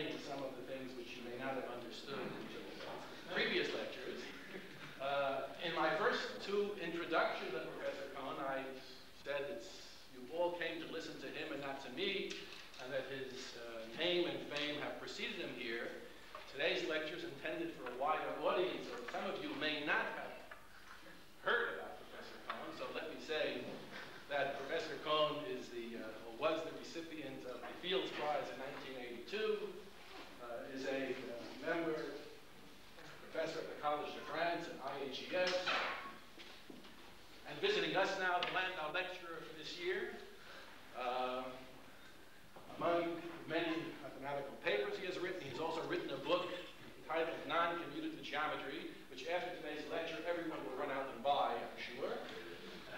explain some of the things which you may not have understood in previous lectures. In my first two introductions of Professor Cohn, I said that you all came to listen to him and not to me, and that his name and fame have preceded him here. Today's lecture is intended for a wider audience, or some of you may not have heard about Professor Cohn, so let me say that Professor Cohn is was the recipient of the Fields Prize in 1982, is a member, professor at the College de France at IHES, and visiting us now, the Landau lecturer for this year. Among many mathematical papers he has written, he's also written a book entitled Non-Commutative Geometry, which after today's lecture everyone will run out and buy, I'm sure.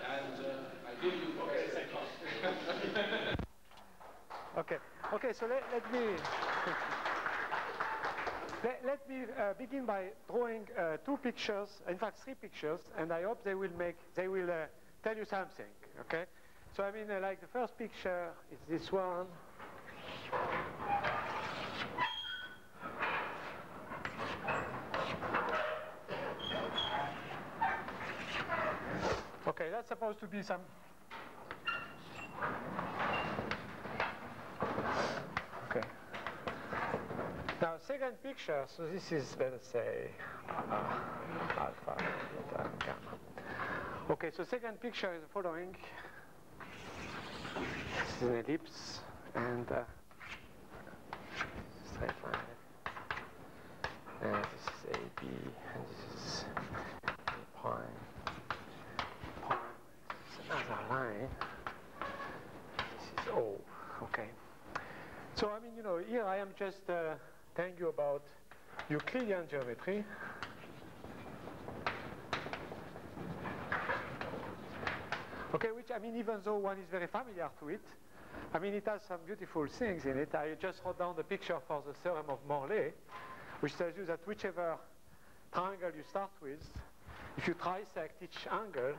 And I give you Professor Cohn. Okay, so let me begin by drawing two pictures, in fact 3 pictures, and I hope they will tell you something, okay? So I mean, like the first picture is this one. Okay, that's supposed to be some. Okay. Now, second picture, so this is, let us say, alpha, beta, gamma. Okay, so second picture is the following. This is an ellipse, and straight line. And this is AB, and this is A prime. This is another line. This is O, okay. So, I mean, you know, here I am just telling you about Euclidean geometry. Okay, which, I mean, even though one is very familiar to it, I mean, it has some beautiful things in it. I just wrote down the picture for the theorem of Morley, which tells you that whichever triangle you start with, if you trisect each angle,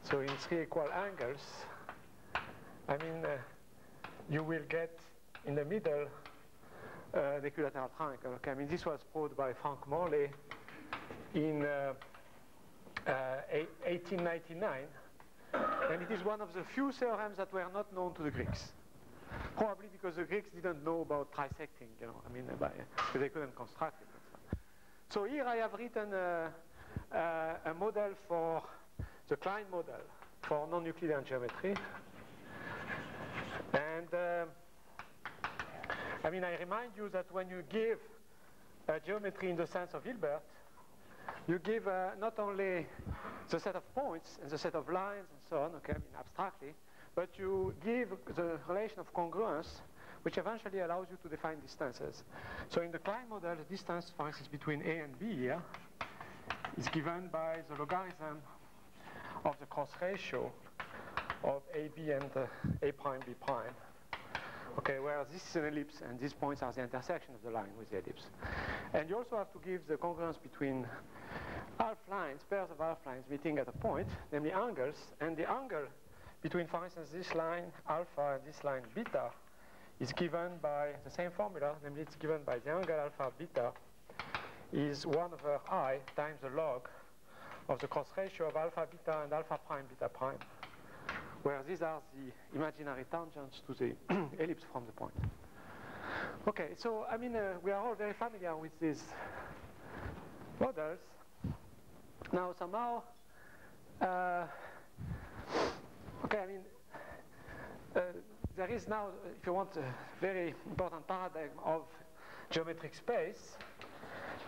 so in 3 equal angles, I mean, you will get in the middle the equilateral triangle. Okay, I mean, this was proved by Frank Morley in 1899, and it is one of the few theorems that were not known to the Greeks. Probably because the Greeks didn't know about trisecting, you know, I mean, because they couldn't construct it. So here I have written a model for the Klein model for non-Euclidean geometry. And I mean, I remind you that when you give geometry in the sense of Hilbert, you give not only the set of points and the set of lines and so on, okay, I mean, abstractly, but you give the relation of congruence, which eventually allows you to define distances. So in the Klein model, the distance, for instance, between A and B here is given by the logarithm of the cross ratio of AB and A prime B prime. Okay, whereas this is an ellipse, and these points are the intersection of the line with the ellipse. And you also have to give the congruence between half lines, pairs of half lines meeting at a point, namely angles, and the angle between, for instance, this line alpha and this line beta is given by the same formula, namely it's given by the angle alpha beta is 1 over I times the log of the cross ratio of alpha beta and alpha prime beta prime, where these are the imaginary tangents to the ellipse from the point. Okay, so I mean, we are all very familiar with these models. Now somehow, okay, I mean, there is now, if you want, a very important paradigm of geometric space,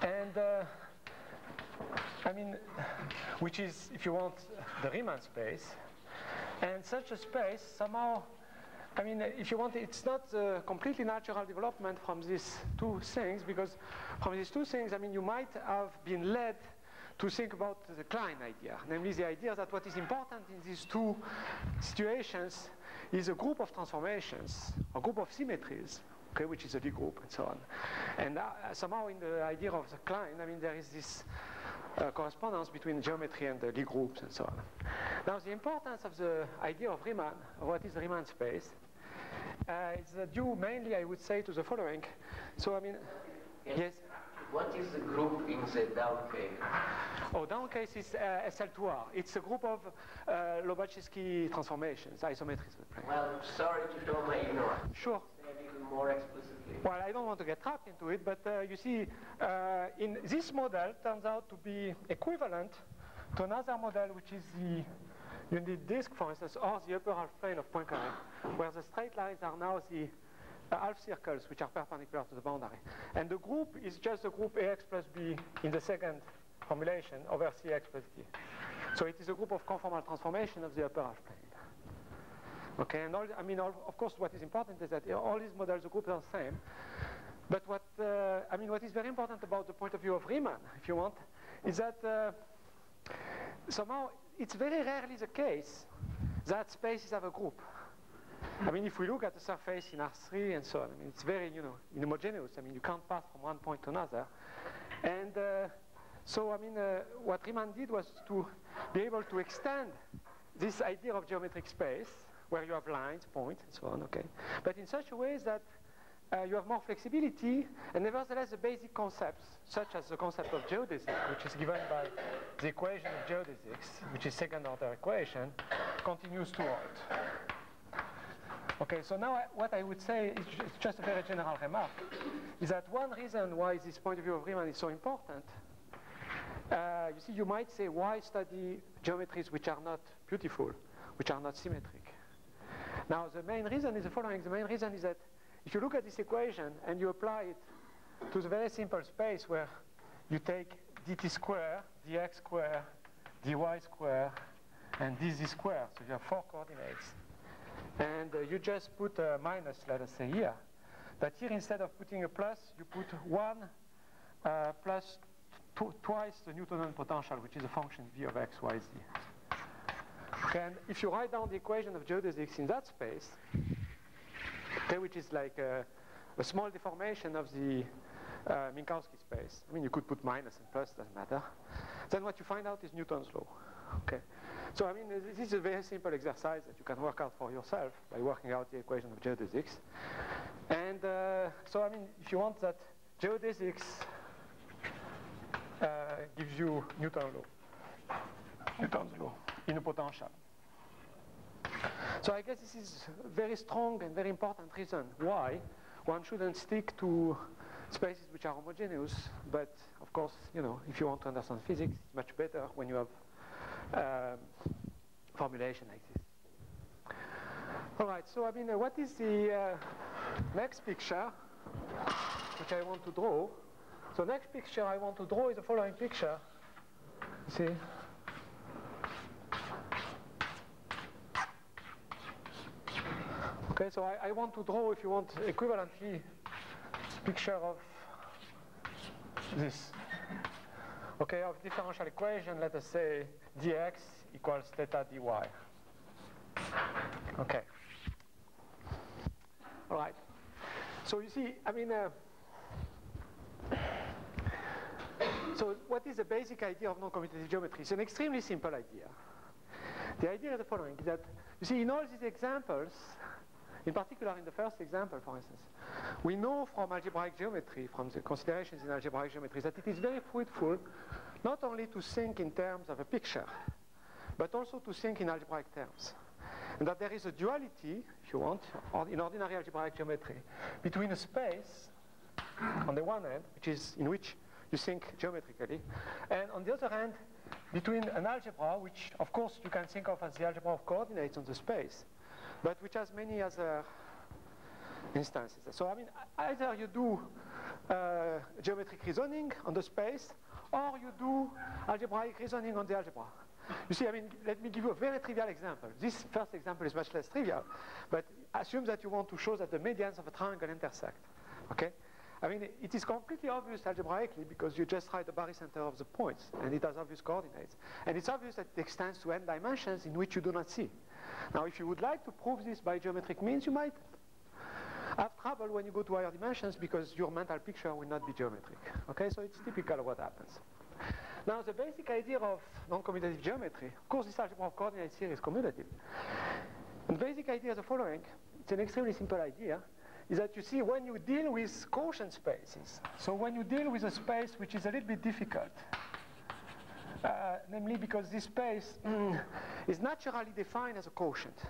and I mean, which is, if you want, the Riemann space. And such a space, somehow, I mean, if you want, it's not a completely natural development from these two things, because from these two things, I mean, you might have been led to think about the Klein idea, namely the idea that what is important in these two situations is a group of transformations, a group of symmetries, okay, which is a Lie group, and so on. And somehow in the idea of the Klein, I mean, there is this correspondence between geometry and the Lie groups, and so on. Now, the importance of the idea of Riemann, or what is Riemann space, It's due mainly, I would say, to the following. So, I mean, yes? What is the group in the down case? Oh, down case is SL2R. It's a group of Lobachevsky transformations, isometries. Well, sorry to show my ignorance. Sure. Say a little more explicitly. Well, I don't want to get trapped into it, but you see, in this model turns out to be equivalent to another model, which is the unit disk, for instance, or the upper half plane of Poincare, where the straight lines are now the half circles, which are perpendicular to the boundary. And the group is just the group AX plus B in the second formulation over CX plus D. So it is a group of conformal transformation of the upper half plane. Okay, and of course, what is important is that all these models, the groups are the same. But what is very important about the point of view of Riemann, if you want, is that somehow it's very rarely the case that spaces have a group. I mean, if we look at the surface in R3 and so on, I mean, it's very, inhomogeneous. I mean, you can't pass from one point to another. And what Riemann did was to be able to extend this idea of geometric space, where you have lines, points, and so on, okay? But in such a way that you have more flexibility, and nevertheless the basic concepts, such as the concept of geodesics, which is given by the equation of geodesics, which is second order equation, continues to hold. Okay, so now what I would say is just a very general remark, is that one reason why this point of view of Riemann is so important, you see, you might say, why study geometries which are not beautiful, which are not symmetric? Now, the main reason is the following. The main reason is that if you look at this equation and you apply it to the very simple space where you take dt square, dx square, dy square, and dz square, so you have 4 coordinates, and you just put a minus, let us say here, that here instead of putting a plus, you put 1 plus twice the Newtonian potential, which is a function v of x, y, z. Okay, and if you write down the equation of geodesics in that space, okay, which is like a small deformation of the Minkowski space. I mean, you could put minus and plus, doesn't matter. Then what you find out is Newton's law. Okay, so I mean, this is a very simple exercise that you can work out for yourself by working out the equation of geodesics. And so I mean, if you want that, geodesics gives you Newton's law in a potential. So I guess this is a very strong and very important reason why one shouldn't stick to spaces which are homogeneous. But of course, if you want to understand physics, it's much better when you have formulation like this. All right, so I mean, what is the next picture which I want to draw? So next picture I want to draw is the following picture. See? Okay, so I want to draw, if you want, equivalently picture of this. Okay, of differential equation, let us say dx equals theta dy. Okay. All right. So you see, I mean, so what is the basic idea of non-commutative geometry? It's an extremely simple idea. The idea is the following, that you see in all these examples, in particular in the first example, for instance, we know from algebraic geometry, from the considerations in algebraic geometry, that it is very fruitful not only to think in terms of a picture, but also to think in algebraic terms. And that there is a duality, if you want, in ordinary algebraic geometry, between a space, on the one hand, in which you think geometrically, and on the other hand, between an algebra, which of course you can think of as the algebra of coordinates on the space, but which has many other instances. So I mean, either you do geometric reasoning on the space, or you do algebraic reasoning on the algebra. You see, I mean, let me give you a very trivial example. This first example is much less trivial, but assume that you want to show that the medians of a triangle intersect. Okay? I mean, it is completely obvious algebraically because you just write the barycenter of the points, and it has obvious coordinates. And it's obvious that it extends to n dimensions in which you do not see. Now, if you would like to prove this by geometric means, you might have trouble when you go to higher dimensions because your mental picture will not be geometric. Okay, so it's typical of what happens. Now, the basic idea of non-commutative geometry, of course, this algebra of coordinates here is commutative. And the basic idea is the following, it's an extremely simple idea, is that you see when you deal with quotient spaces, so when you deal with a space which is a little bit difficult, namely because this space is naturally defined as a quotient.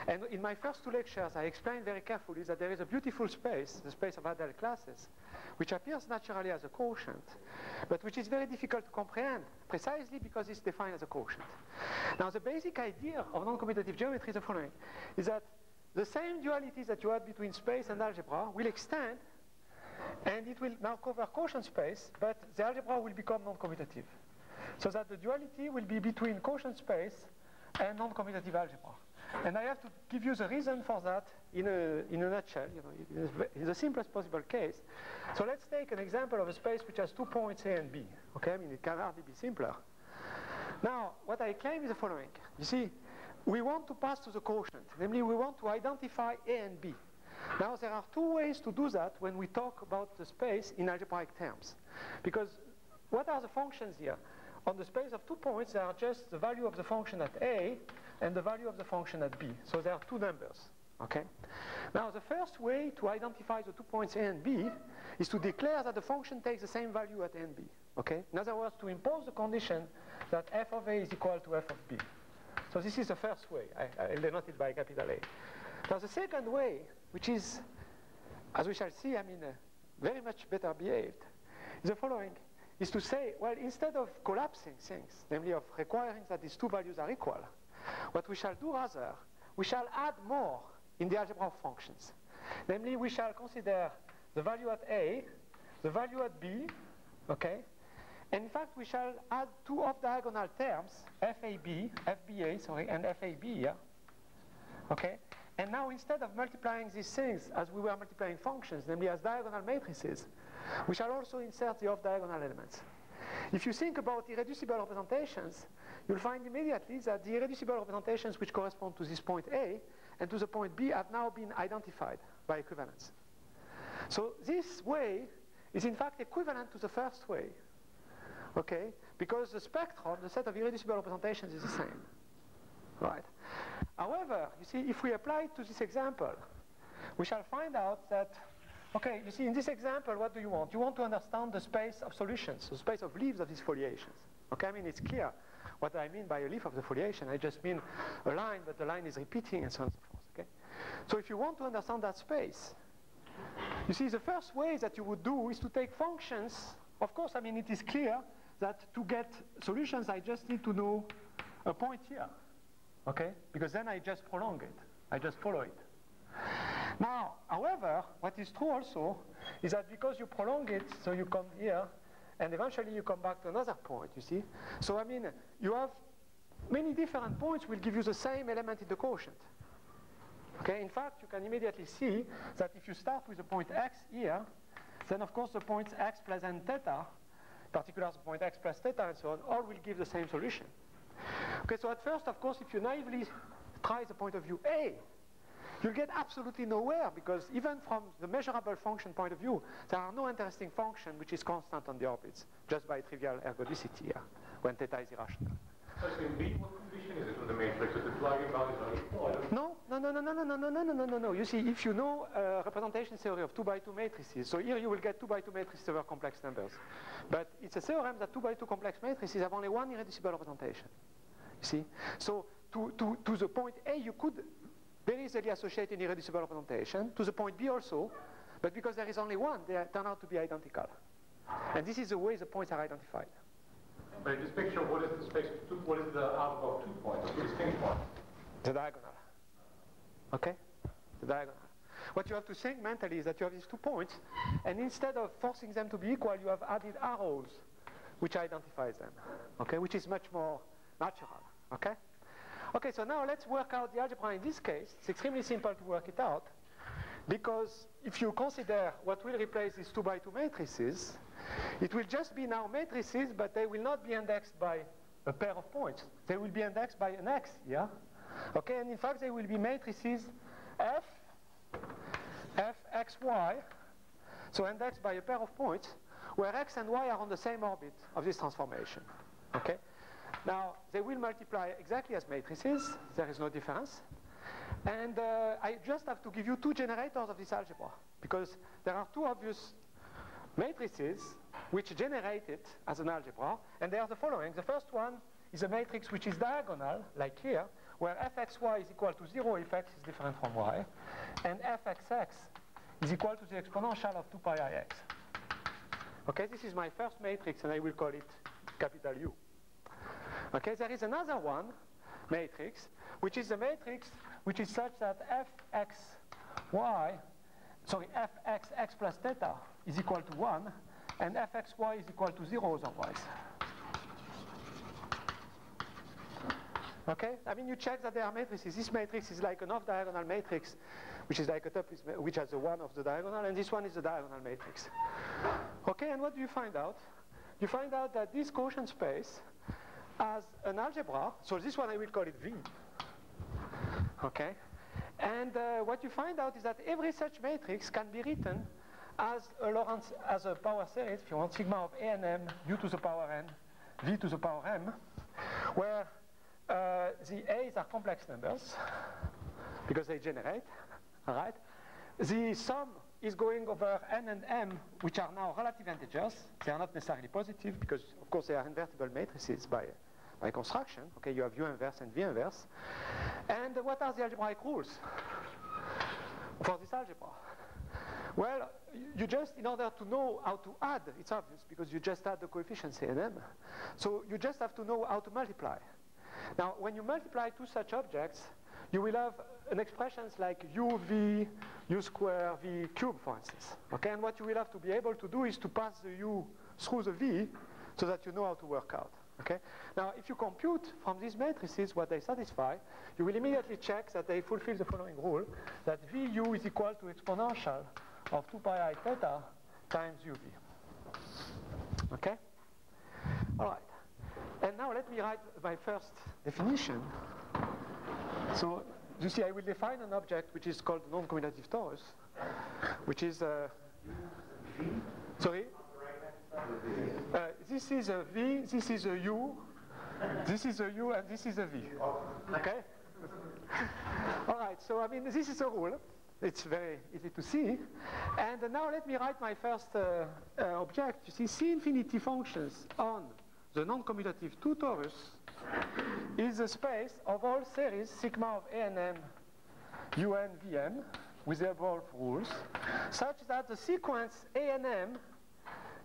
And in my first two lectures, I explained very carefully that there is a beautiful space, the space of Adel classes, which appears naturally as a quotient, but which is very difficult to comprehend, precisely because it's defined as a quotient. Now, the basic idea of non-commutative geometry is the following, is that the same dualities that you had between space and algebra will extend, and it will now cover quotient space, but the algebra will become non-commutative. So that the duality will be between quotient space and non-commutative algebra. And I have to give you the reason for that in a nutshell, in the simplest possible case. So let's take an example of a space which has 2 points A and B. Okay, I mean, it can hardly be simpler. Now, what I claim is the following. You see, we want to pass to the quotient. Namely, we want to identify A and B. Now, there are two ways to do that when we talk about the space in algebraic terms. Because what are the functions here? On the space of 2 points, there are just the value of the function at A and the value of the function at B. So there are two numbers. Okay? Now, the first way to identify the 2 points A and B is to declare that the function takes the same value at A and B. Okay? In other words, to impose the condition that f of A is equal to f of B. So this is the first way. I'll denote it by capital A. Now, the second way, which is, as we shall see, I mean, very much better behaved, is the following. Is to say, well, instead of collapsing things, namely of requiring that these two values are equal, what we shall do rather, we shall add more in the algebra of functions. Namely, we shall consider the value at A, the value at B, okay? And in fact, we shall add two off-diagonal terms, FBA, and FAB here, okay? And now, instead of multiplying these things as we were multiplying functions, namely as diagonal matrices, we shall also insert the off-diagonal elements. If you think about irreducible representations, you'll find immediately that the irreducible representations which correspond to this point A and to the point B have now been identified by equivalence. So this way is in fact equivalent to the first way, okay? Because the spectrum, the set of irreducible representations, is the same, right? However, you see, if we apply it to this example, we shall find out that, okay, you see, in this example, what do you want? You want to understand the space of solutions, the space of leaves of these foliations. Okay, I mean, it's clear what I mean by a leaf of the foliation. I just mean a line, but the line is repeating and so on and so forth, okay? So if you want to understand that space, you see, the first way that you would do is to take functions. Of course, I mean, it is clear that to get solutions, I just need to know a point here, okay? Because then I just prolong it. I just follow it. Now, however, what is true also is that because you prolong it, so you come here, and eventually you come back to another point, you see? So, I mean, you have many different points will give you the same element in the quotient. Okay, in fact, you can immediately see that if you start with the point x here, then of course the points x plus n theta, in particular the point x plus theta and so on, all will give the same solution. Okay, so at first, of course, if you naively try the point of view A, you'll get absolutely nowhere, because even from the measurable function point of view, there are no interesting function which is constant on the orbits, just by trivial ergodicity here, when theta is irrational. So in B, what condition is it on the matrix? Is the flying values are equal? No. You see, if you know representation theory of 2 by 2 matrices, so here you will get 2 by 2 matrices over complex numbers. But it's a theorem that 2 by 2 complex matrices have only one irreducible representation. You see? So to the point A, you could very easily associate an irreducible representation, to the point B also, but because there is only one, they turn out to be identical. And this is the way the points are identified. But in this picture, what is the space of two, what is the algebra of 2 points, two distinct points? The diagonal. Okay? The diagonal. What you have to think mentally is that you have these 2 points, and instead of forcing them to be equal, you have added arrows which identifies them. Okay? Which is much more natural. Okay? Okay, so now let's work out the algebra in this case. It's extremely simple to work it out, because if you consider what will replace these 2 by 2 matrices, it will just be now matrices, but they will not be indexed by a pair of points. They will be indexed by an x, yeah? Okay, and in fact they will be matrices f, x, y, so indexed by a pair of points, where x and y are on the same orbit of this transformation. Okay? Now, they will multiply exactly as matrices. There is no difference. And I just have to give you two generators of this algebra, because there are two obvious matrices which generate it as an algebra, and they are the following. The first one is a matrix which is diagonal, like here, where fxy is equal to 0 if x is different from y, and fxx is equal to the exponential of 2 pi ix. Okay, this is my first matrix, and I will call it capital U. Okay, there is another one, matrix, which is a matrix which is such that fxx plus theta is equal to 1, and fxy is equal to 0 otherwise. Okay, I mean, you check that there are matrices. This matrix is like an off-diagonal matrix, which is like a top, which has the one of the diagonal, and this one is the diagonal matrix. Okay, and what do you find out? You find out that this quotient space has an algebra, so this one I will call it V. Okay, and what you find out is that every such matrix can be written as a power series, if you want, sigma of A and M, U to the power n, V to the power m, where the A's are complex numbers, because they generate, all right? The sum is going over n and m, which are now relative integers. They are not necessarily positive, because, of course, they are invertible matrices by construction. Okay, you have U inverse and V inverse. And what are the algebraic rules for this algebra? Well, you just, in order to know how to add, it's obvious, because you just add the coefficients A and M. So you just have to know how to multiply. Now, when you multiply two such objects, you will have an expressions like U, V, U square, V cube, for instance. Okay, and what you will have to be able to do is to pass the U through the V so that you know how to work out. Okay? Now, if you compute from these matrices what they satisfy, you will immediately check that they fulfill the following rule, that VU is equal to exponential of 2 pi I theta times UV. Okay? All right. And now let me write my first definition. So, you see, I will define an object which is called non-commutative torus, which is sorry? This is a V, this is a U, this is a U, and this is a V. Okay? All right, so I mean, this is a rule. It's very easy to see. And now let me write my first object. You see, C infinity functions on the non-commutative 2 torus is a space of all series sigma of A and M, UN, Vm, with the above rules, such that the sequence A and M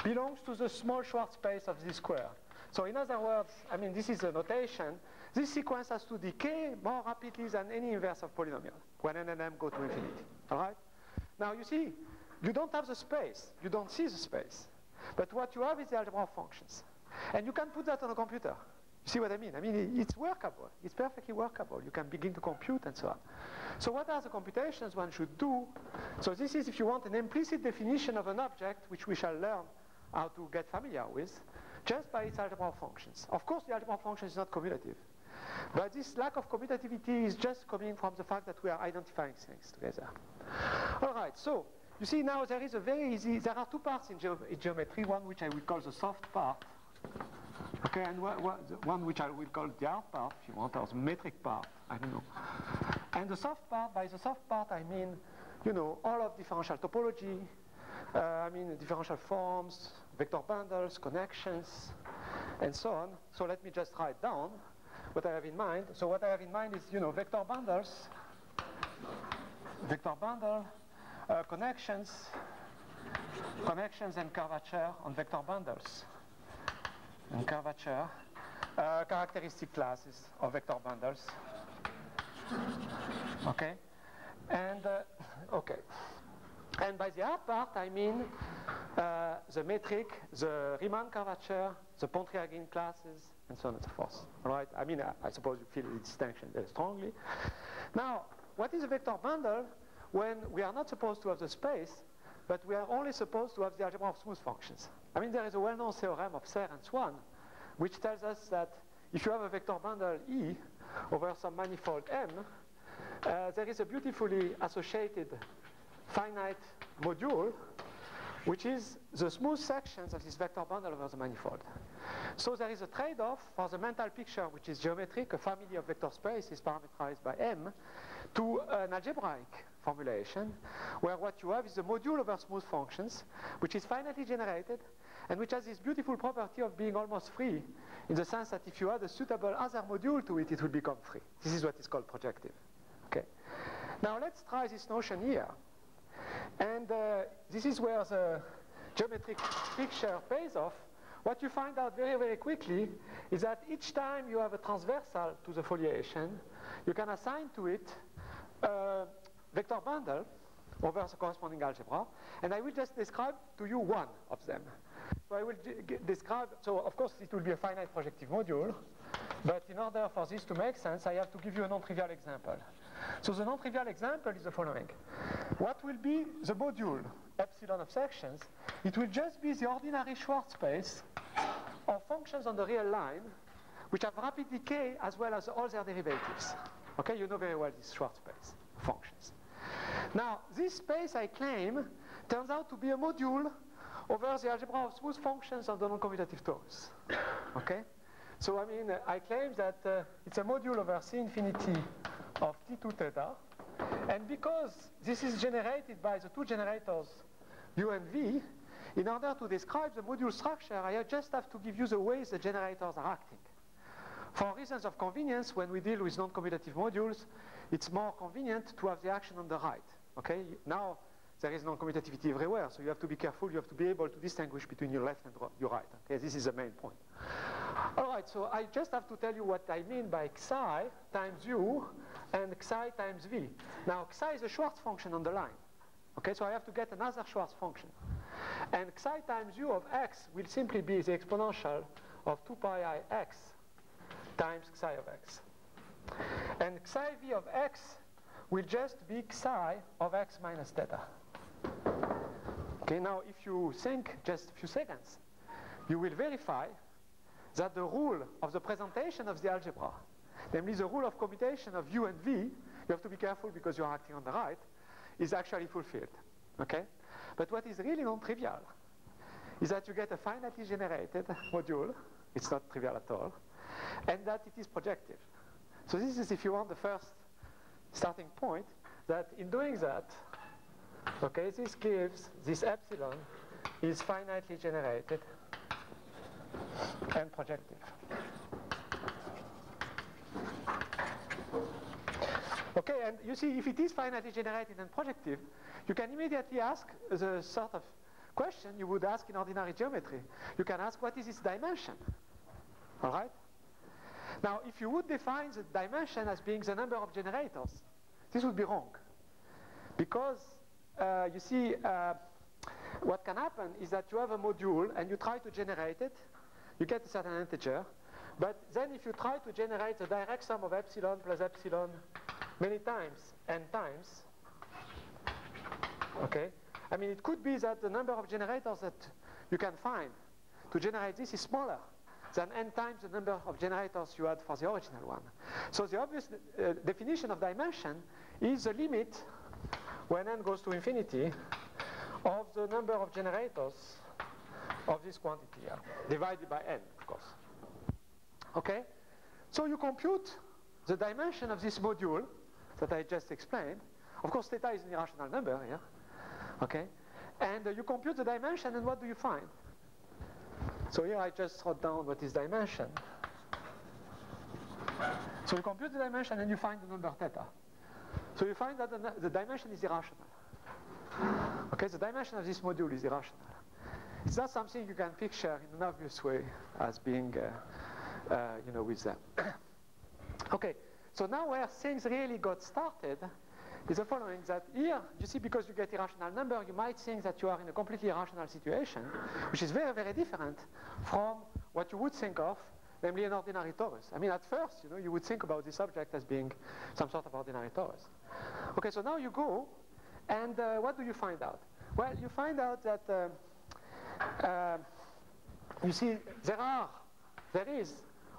belongs to the small Schwarz space of this square. So in other words, I mean, this is a notation. This sequence has to decay more rapidly than any inverse of polynomial when n and m go to infinity. All right? Now, you see, you don't have the space. You don't see the space. But what you have is the algebra of functions. And you can put that on a computer. You see what I mean? I mean, it's workable. It's perfectly workable. You can begin to compute and so on. So what are the computations one should do? So this is, if you want, an implicit definition of an object, which we shall learn how to get familiar with, just by its algebra of functions. Of course, the algebra of functions is not commutative. But this lack of commutativity is just coming from the fact that we are identifying things together. All right, so you see now there is a very easy, there are two parts in geometry, one which I will call the soft part, okay, and one which I will call the hard part, if you want, or the metric part, I don't know. And the soft part, by the soft part I mean, you know, all of differential topology, I mean differential forms, vector bundles, connections, and so on. So let me just write down what I have in mind. So what I have in mind is, you know, vector bundles, connections and curvature on vector bundles, and curvature, characteristic classes of vector bundles. Okay, and okay. And by the hard part, I mean the metric, the Riemann curvature, the Pontryagin classes, and so on and so forth. All right? I mean, I suppose you feel the distinction very strongly. Now, what is a vector bundle when we are not supposed to have the space, but we are only supposed to have the algebra of smooth functions? I mean, there is a well-known theorem of Serre and Swan, which tells us that if you have a vector bundle E over some manifold M, there is a beautifully associated finite module, which is the smooth sections of this vector bundle over the manifold. So there is a trade-off for the mental picture, which is geometric, a family of vector space is parameterized by M, to an algebraic formulation where what you have is a module over smooth functions, which is finitely generated and which has this beautiful property of being almost free, in the sense that if you add a suitable other module to it, it will become free. This is what is called projective. Okay. Now let's try this notion here. And this is where the geometric picture pays off. What you find out very, very quickly is that each time you have a transversal to the foliation, you can assign to it a vector bundle over the corresponding algebra, and I will just describe to you one of them. So I will describe, so of course it will be a finite projective module, but in order for this to make sense, I have to give you a non-trivial example. So the non-trivial example is the following. What will be the module epsilon of sections? It will just be the ordinary Schwartz space of functions on the real line which have rapid decay as well as all their derivatives. Okay, you know very well this Schwartz space functions. Now, this space I claim turns out to be a module over the algebra of smooth functions of the non-commutative torus. Okay? So I mean, I claim that it's a module over C infinity of T2 theta, and because this is generated by the two generators U and V, in order to describe the module structure, I just have to give you the ways the generators are acting. For reasons of convenience, when we deal with non-commutative modules, it's more convenient to have the action on the right. Okay? Now, there is non-commutativity everywhere, so you have to be careful. You have to be able to distinguish between your left and your right. Okay? This is the main point. All right, so I just have to tell you what I mean by xi times u and xi times v. Now, xi is a Schwartz function on the line. Okay, so I have to get another Schwartz function. And xi times u of x will simply be the exponential of 2 pi I x times xi of x. And xi v of x will just be xi of x minus theta. Okay, now if you think just a few seconds, you will verify that the rule of the presentation of the algebra, namely the rule of commutation of u and v, you have to be careful because you're acting on the right, is actually fulfilled. Okay? But what is really non-trivial is that you get a finitely generated module, it's not trivial at all, and that it is projective. So this is, if you want, the first starting point, that in doing that, okay, this gives this epsilon is finitely generated and projective. Okay, and you see, if it is finitely generated and projective, you can immediately ask the sort of question you would ask in ordinary geometry. You can ask, what is its dimension? All right? Now, if you would define the dimension as being the number of generators, this would be wrong. Because, you see, what can happen is that you have a module and you try to generate it, you get a certain integer, but then if you try to generate the direct sum of epsilon plus epsilon many times, n times, okay, I mean, it could be that the number of generators that you can find to generate this is smaller than n times the number of generators you had for the original one. So the obvious definition of dimension is the limit, when n goes to infinity, of the number of generators of this quantity here, divided by n, of course. Okay? So you compute the dimension of this module that I just explained. Of course, theta is an irrational number here. Okay? And you compute the dimension, and what do you find? So here I just wrote down what is dimension. So you compute the dimension, and you find the number theta. So you find that the dimension is irrational. Okay, the dimension of this module is irrational. It's not something you can picture in an obvious way as being, you know, with them. Okay, so now where things really got started is the following, that here, you see, because you get irrational number, you might think that you are in a completely irrational situation, which is very, very different from what you would think of, namely an ordinary torus. I mean, at first, you know, you would think about this object as being some sort of ordinary torus. Okay, so now you go, and what do you find out? Well, you find out that, you see, there is,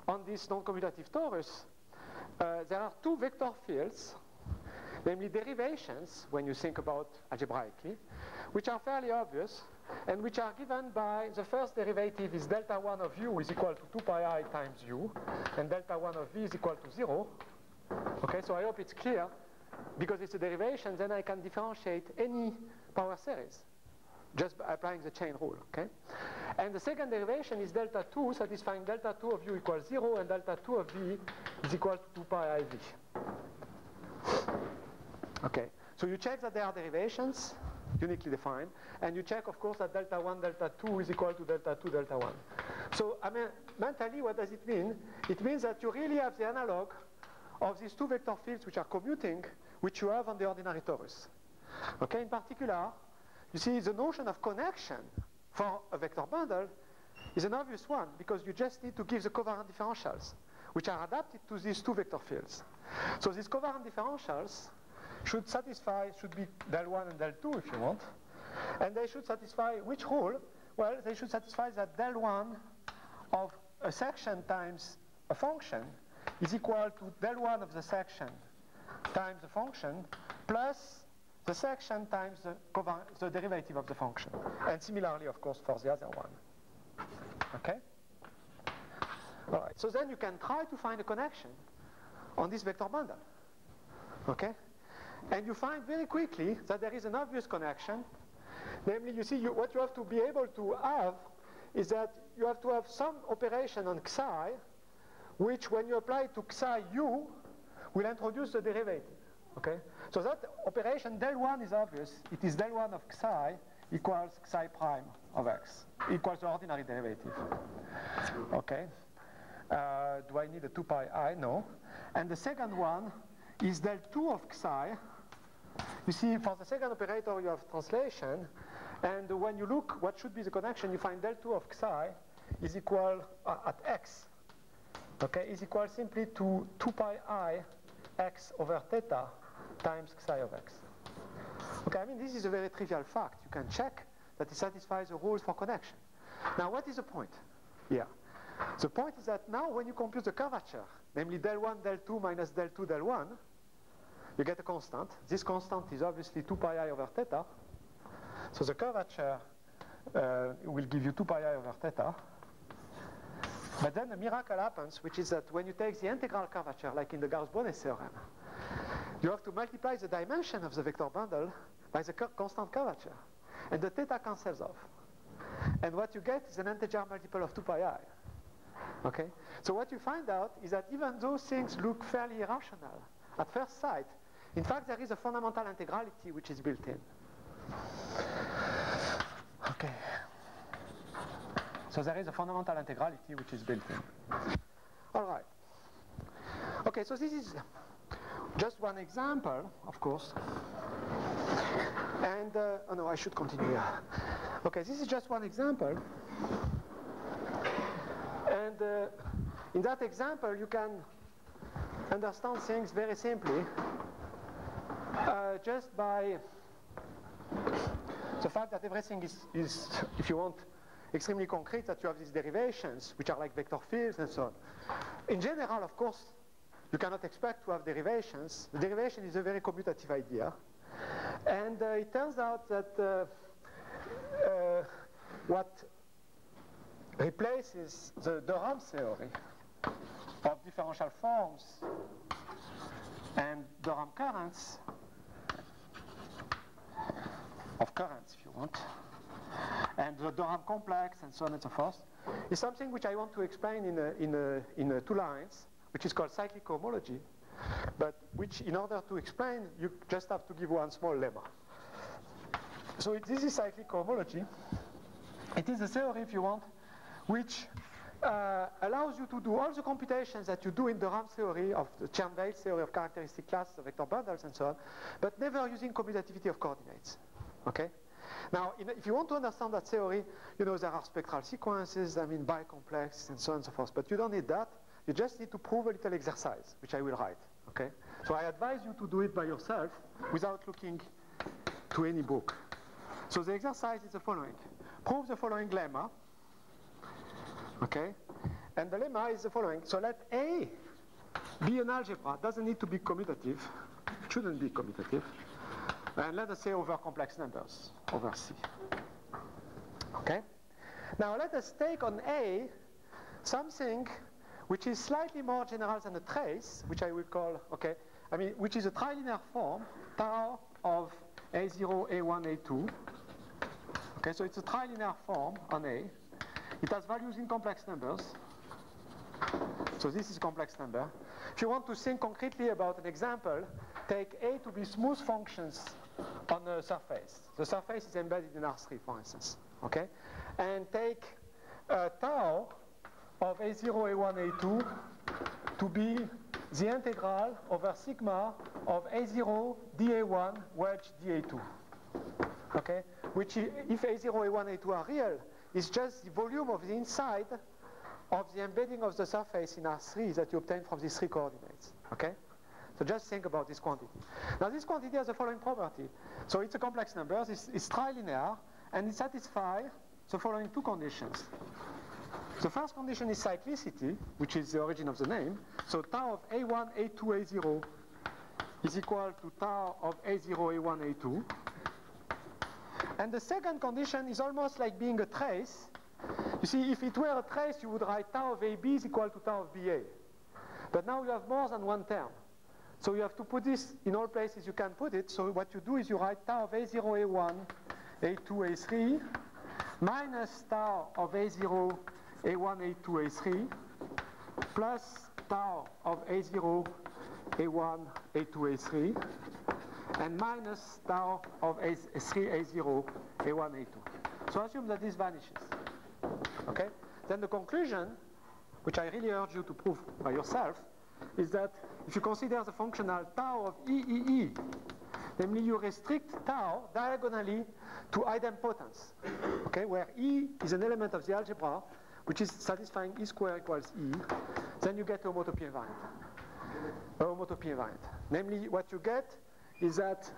on this non-commutative torus, there are two vector fields, namely derivations, when you think about algebraically, which are fairly obvious, and which are given by the first derivative is delta 1 of u is equal to 2 pi I times u, and delta 1 of v is equal to 0. Okay, so I hope it's clear because it's a derivation, then I can differentiate any power series just by applying the chain rule, okay? And the second derivation is delta 2, satisfying delta 2 of u equals 0, and delta 2 of v is equal to 2 pi I v. Okay, so you check that there are derivations, uniquely defined, and you check, of course, that delta 1, delta 2 is equal to delta 2, delta 1. So, I mean, mentally, what does it mean? It means that you really have the analog of these two vector fields which are commuting, which you have on the ordinary torus. Okay, in particular, you see the notion of connection for a vector bundle is an obvious one, because you just need to give the covariant differentials, which are adapted to these two vector fields. So these covariant differentials should be del 1 and del 2 if you want, and they should satisfy which rule? Well, they should satisfy that del 1 of a section times a function is equal to del 1 of the section times the function plus the section times the derivative of the function. And similarly, of course, for the other one. Okay? All right, so then you can try to find a connection on this vector bundle. Okay? And you find very quickly that there is an obvious connection. Namely, you see, what you have to be able to have is that you have to have some operation on psi, which when you apply to psi u, will introduce the derivative. Okay? So that operation del 1 is obvious. It is del 1 of psi equals psi prime of x, equals the ordinary derivative. Okay? Do I need a 2 pi I? No. And the second one is del 2 of psi. You see, for the second operator, you have translation. And when you look what should be the connection, you find del 2 of psi is equal, at x, okay, is equal simply to 2 pi I x over theta times psi of x. Okay, I mean, this is a very trivial fact. You can check that it satisfies the rules for connection. Now, what is the point here? The point is that now when you compute the curvature, namely del 1, del 2 minus del 2, del 1, you get a constant. This constant is obviously 2 pi I over theta. So the curvature will give you 2 pi I over theta. But then a miracle happens, which is that when you take the integral curvature, like in the Gauss-Bonnet theorem, you have to multiply the dimension of the vector bundle by the constant curvature. And the theta cancels off. And what you get is an integer multiple of 2 pi I. Okay? So what you find out is that even though things look fairly irrational at first sight, in fact, there is a fundamental integrality which is built in. Okay. So there is a fundamental integrality which is built in. All right. Okay, so this is just one example, of course. And, oh no, I should continue here. Okay, this is just one example. And in that example, you can understand things very simply just by the fact that everything is, if you want, extremely concrete, that you have these derivations, which are like vector fields and so on. In general, of course, you cannot expect to have derivations. The derivation is a very commutative idea. And it turns out that what replaces the Durham theory of differential forms and Durham currents, of currents, if you want, and the Durham complex, and so on and so forth, is something which I want to explain in 2 lines, which is called cyclic cohomology, but which, in order to explain, you just have to give one small lemma. So this is cyclic cohomology. It is a theory, if you want, which allows you to do all the computations that you do in Durham theory of the Chern-Weil theory of characteristic classes of vector bundles and so on, but never using commutativity of coordinates. Okay? Now, if you want to understand that theory, you know, there are spectral sequences, I mean, bicomplex, and so on and so forth. But you don't need that. You just need to prove a little exercise, which I will write. Okay? So I advise you to do it by yourself without looking to any book. So the exercise is the following. Prove the following lemma. Okay? And the lemma is the following. So let A be an algebra. It doesn't need to be commutative. It shouldn't be commutative. And let us say over complex numbers, over C. Okay? Now let us take on A something which is slightly more general than a trace, which I will call, okay, I mean, which is a trilinear form, tau of A0, A1, A2. Okay, so it's a trilinear form on A. It has values in complex numbers. So this is a complex number. If you want to think concretely about an example, take A to be smooth functions on a surface. The surface is embedded in R3, for instance. Okay? And take tau of A0, A1, A2 to be the integral over sigma of A0 dA1 wedge dA2. Okay? Which, if A0, A1, A2 are real, is just the volume of the inside of the embedding of the surface in R3 that you obtain from these three coordinates. Okay? So just think about this quantity. Now this quantity has the following property. So it's a complex number, it's trilinear, and it satisfies the following two conditions. The first condition is cyclicity, which is the origin of the name. So tau of A1, A2, A0 is equal to tau of A0, A1, A2. And the second condition is almost like being a trace. You see, if it were a trace, you would write tau of AB is equal to tau of BA. But now you have more than one term. So you have to put this in all places you can put it. So what you do is you write tau of A0, A1, A2, A3, minus tau of A0, A1, A2, A3, plus tau of A0, A1, A2, A3, and minus tau of A3, A0, A1, A2. So assume that this vanishes. Okay? Then the conclusion, which I really urge you to prove by yourself, is that if you consider the functional tau of E, namely you restrict tau diagonally to idempotence, okay, where E is an element of the algebra which is satisfying E square equals E, then you get a homotopy invariant. Namely, what you get is that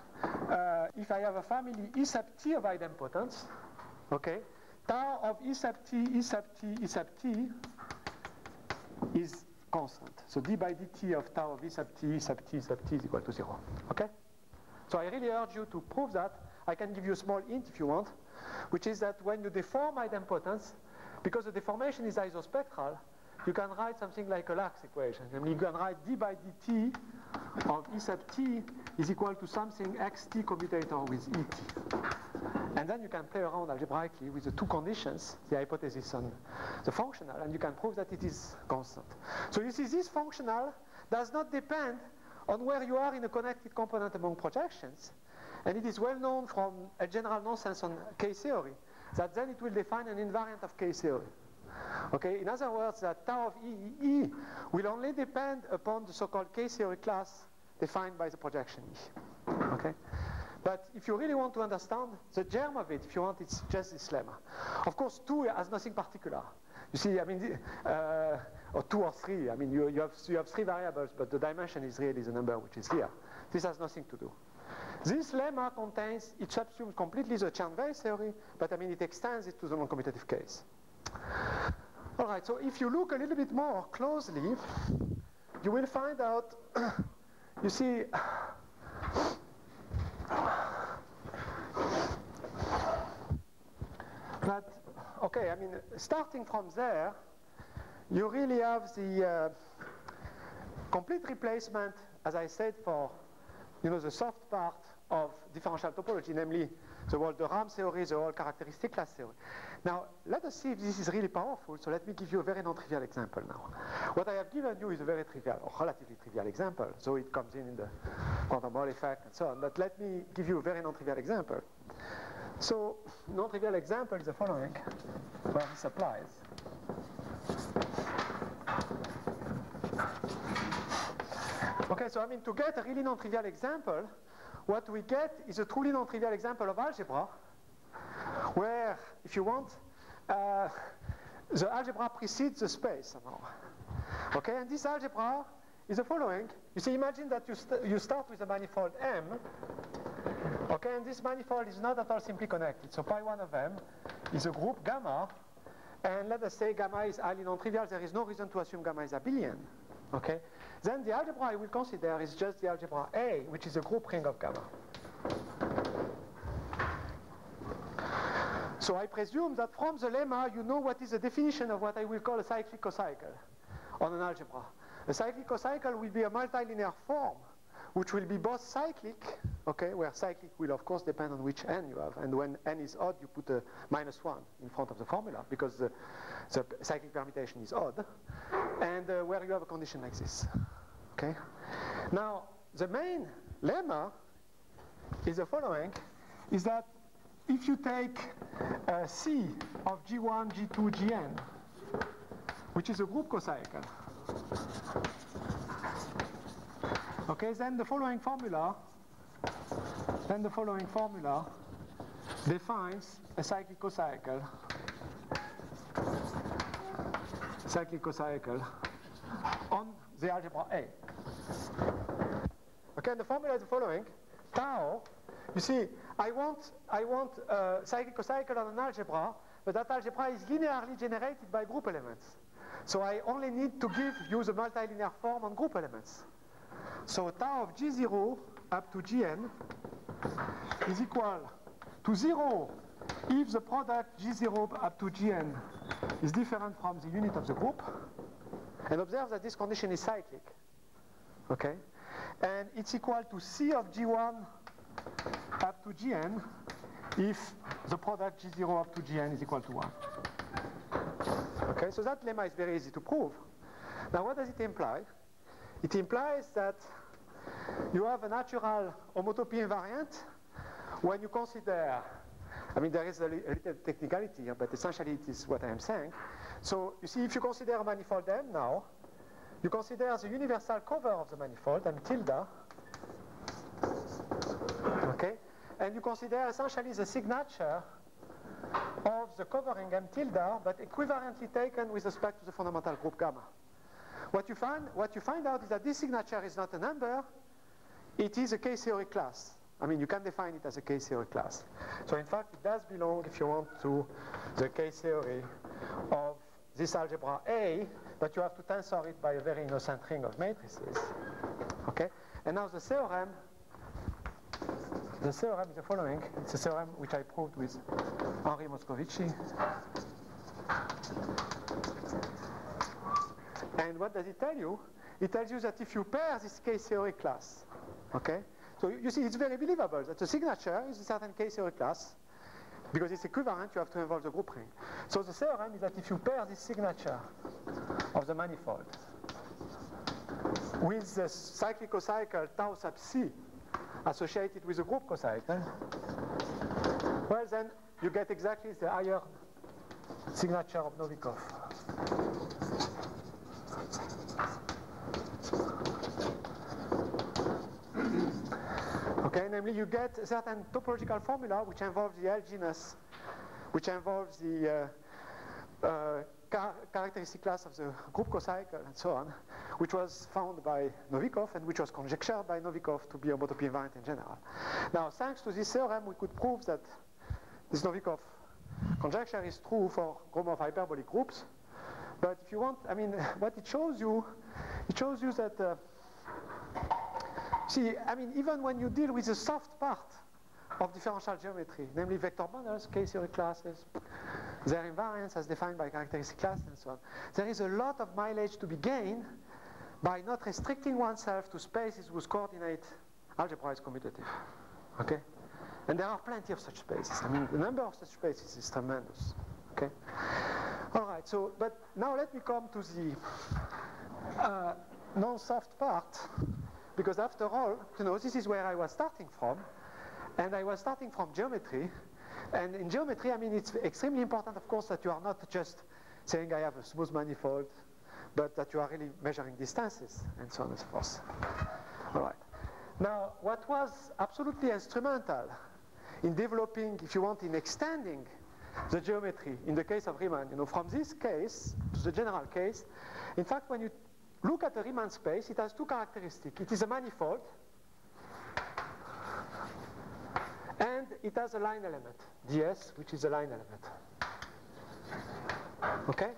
if I have a family E sub t of idempotence, okay, tau of E sub t, E sub t, E sub t is constant. So d by dt of tau of E sub t, E sub t, E sub t is equal to 0. Okay? So I really urge you to prove that. I can give you a small hint if you want, which is that when you deform idempotence, because the deformation is isospectral, you can write something like a Lax equation. Namely, you can write d by dt of E sub t is equal to something xt commutator with et. And then you can play around algebraically with the two conditions, the hypothesis and the functional, and you can prove that it is constant. So you see, this functional does not depend on where you are in a connected component among projections. And it is well known from a general nonsense on K-theory that then it will define an invariant of K-theory. Okay, in other words, that tau of E will only depend upon the so-called K-theory class defined by the projection E. Okay? But if you really want to understand the germ of it, if you want, it's just this lemma. Of course, 2 has nothing particular. You see, I mean, or 2 or 3. I mean, you have 3 variables, but the dimension is really the number which is here. This has nothing to do. This lemma contains, it subsumes completely the Chern-Weil theory, but I mean, it extends it to the non-commutative case. All right, so if you look a little bit more closely, you will find out, you see, that, okay, I mean, starting from there, you really have the complete replacement, as I said, for, you know, the soft part of differential topology, namely the Walder-Ram theory, the whole characteristic class theory. Now, let us see if this is really powerful, so let me give you a very non-trivial example now. What I have given you is a very trivial, or relatively trivial example, so it comes in the quantum Hall effect and so on, but let me give you a very non-trivial example. So, non-trivial example is the following, where this applies. Okay, so I mean, to get a really non-trivial example, what we get is a truly non-trivial example of algebra, where, if you want, the algebra precedes the space somehow. Okay, and this algebra is the following. You see, imagine that you start with a manifold M, okay, and this manifold is not at all simply connected. So pi1 of M is a group gamma, and let us say gamma is highly non-trivial. There is no reason to assume gamma is abelian. Okay, then the algebra I will consider is just the algebra A, which is a group ring of gamma. So I presume that from the lemma you know what is the definition of what I will call a cyclic cocycle on an algebra. A cyclic cocycle will be a multilinear form which will be both cyclic, okay, where cyclic will of course depend on which n you have, and when n is odd you put a -1 in front of the formula because the cyclic permutation is odd, and where you have a condition like this, okay. Now the main lemma is the following, is that if you take C of G1, G2, Gn, which is a group cocycle, okay, then the following formula defines a cyclic cocycle on the algebra A. Okay, and the formula is the following: tau. You see, I want a cyclic cocycle on an algebra, but that algebra is linearly generated by group elements. So I only need to use a multilinear form on group elements. So tau of G0 up to Gn is equal to 0 if the product G0 up to Gn is different from the unit of the group. And observe that this condition is cyclic. Okay? And it's equal to C of G1 up to Gn if the product G0 up to Gn is equal to 1. Okay, so that lemma is very easy to prove. Now what does it imply? It implies that you have a natural homotopy invariant when you consider, I mean there is a little technicality here, but essentially it is what I am saying. So you see, if you consider a manifold M now, you consider the universal cover of the manifold, M tilde, okay, and you consider essentially the signature of the covering M tilde, but equivalently taken with respect to the fundamental group gamma. What you find out is that this signature is not a number, it is a K-theory class. I mean, you can define it as a K-theory class. So in fact, it does belong, if you want, to the K-theory of this algebra A, but you have to tensor it by a very innocent ring of matrices. Okay? And now the theorem is the following. It's a theorem which I proved with Henri Moscovici. And what does it tell you? It tells you that if you pair this K-theory class, okay? So you see, it's very believable that the signature is a certain K-theory class. Because it's equivalent, you have to involve the group ring. So the theorem is that if you pair this signature of the manifold with the cyclic cocycle tau sub C associated with the group cocycle, well then you get exactly the higher signature of Novikov. Okay, namely you get a certain topological formula which involves the L genus, which involves the characteristic class of the group cocycle and so on, which was found by Novikov and which was conjectured by Novikov to be a homotopy invariant in general. Now, thanks to this theorem, we could prove that this Novikov conjecture is true for Gromov hyperbolic groups. But if you want, I mean, what it shows you that see, I mean, even when you deal with the soft part of differential geometry, namely vector bundles, K-theory classes, their invariance as defined by characteristic class and so on, there is a lot of mileage to be gained by not restricting oneself to spaces whose coordinate algebra is commutative. Okay? And there are plenty of such spaces. I mean, the number of such spaces is tremendous. Okay? All right, so, but now let me come to the non-soft part. Because after all, you know, this is where I was starting from, and I was starting from geometry. And in geometry, I mean, it's extremely important, of course, that you are not just saying I have a smooth manifold, but that you are really measuring distances, and so on and so forth. All right. Now, what was absolutely instrumental in developing, if you want, in extending the geometry in the case of Riemann, you know, from this case to the general case, in fact, when you look at the Riemann space, it has two characteristics. It is a manifold, and it has a line element, ds, which is a line element. Okay?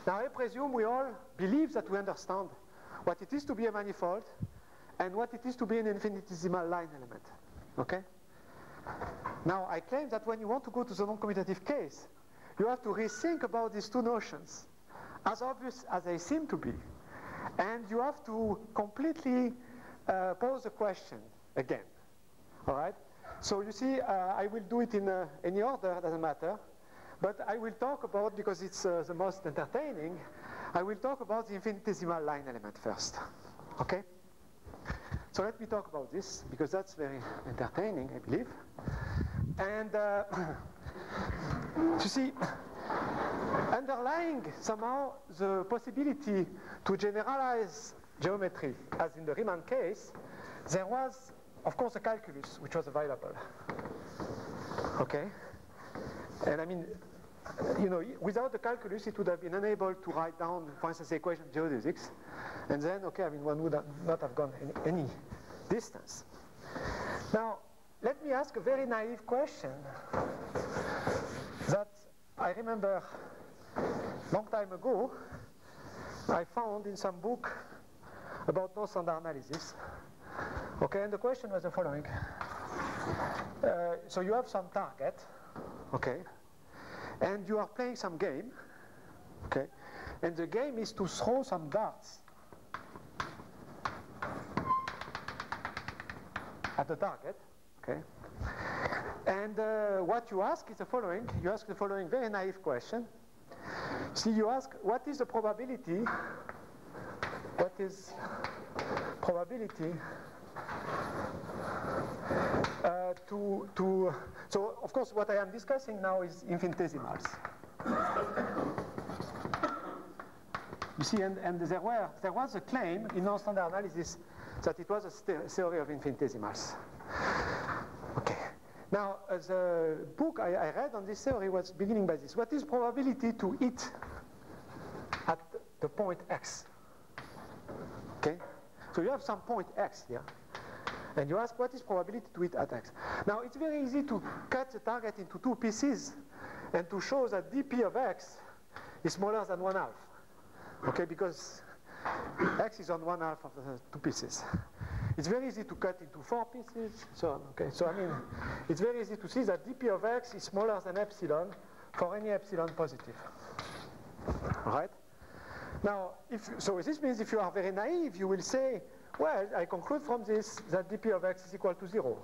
Now I presume we all believe that we understand what it is to be a manifold and what it is to be an infinitesimal line element. Okay? Now I claim that when you want to go to the non-commutative case, you have to rethink about these two notions, as obvious as they seem to be. And you have to completely pose a question again. All right? So you see, I will do it in any order, doesn't matter. But I will talk about, because it's the most entertaining, I will talk about the infinitesimal line element first. Okay? So let me talk about this, because that's very entertaining, I believe. And you see, underlying somehow the possibility to generalize geometry, as in the Riemann case, there was, of course, a calculus which was available. Okay? And I mean, you know, without the calculus, it would have been unable to write down, for instance, the equation of geodesics. And then, okay, I mean, one would not have gone any distance. Now, let me ask a very naive question that I remember a long time ago I found in some book about non-standard analysis. Okay, and the question was the following. So you have some target, okay, and you are playing some game, okay, and the game is to throw some darts at the target, okay, and what you ask is the following. You ask the following very naive question. See, you ask, what is the probability, so of course what I am discussing now is infinitesimals. You see, and there was a claim in non-standard analysis that it was a theory of infinitesimals. Okay. Now, the book I read on this theory was beginning by this. What is probability to hit at the point x? Okay? So you have some point x here. And you ask, what is probability to hit at x? Now, it's very easy to cut the target into two pieces and to show that dp of x is smaller than 1/2. Okay, because x is on 1/2 of the two pieces. It's very easy to cut into 4 pieces, so on. Okay, so I mean, it's very easy to see that dp of x is smaller than epsilon for any epsilon positive. All right? Now, so this means if you are very naive, you will say, well, I conclude from this that dp of x is equal to 0.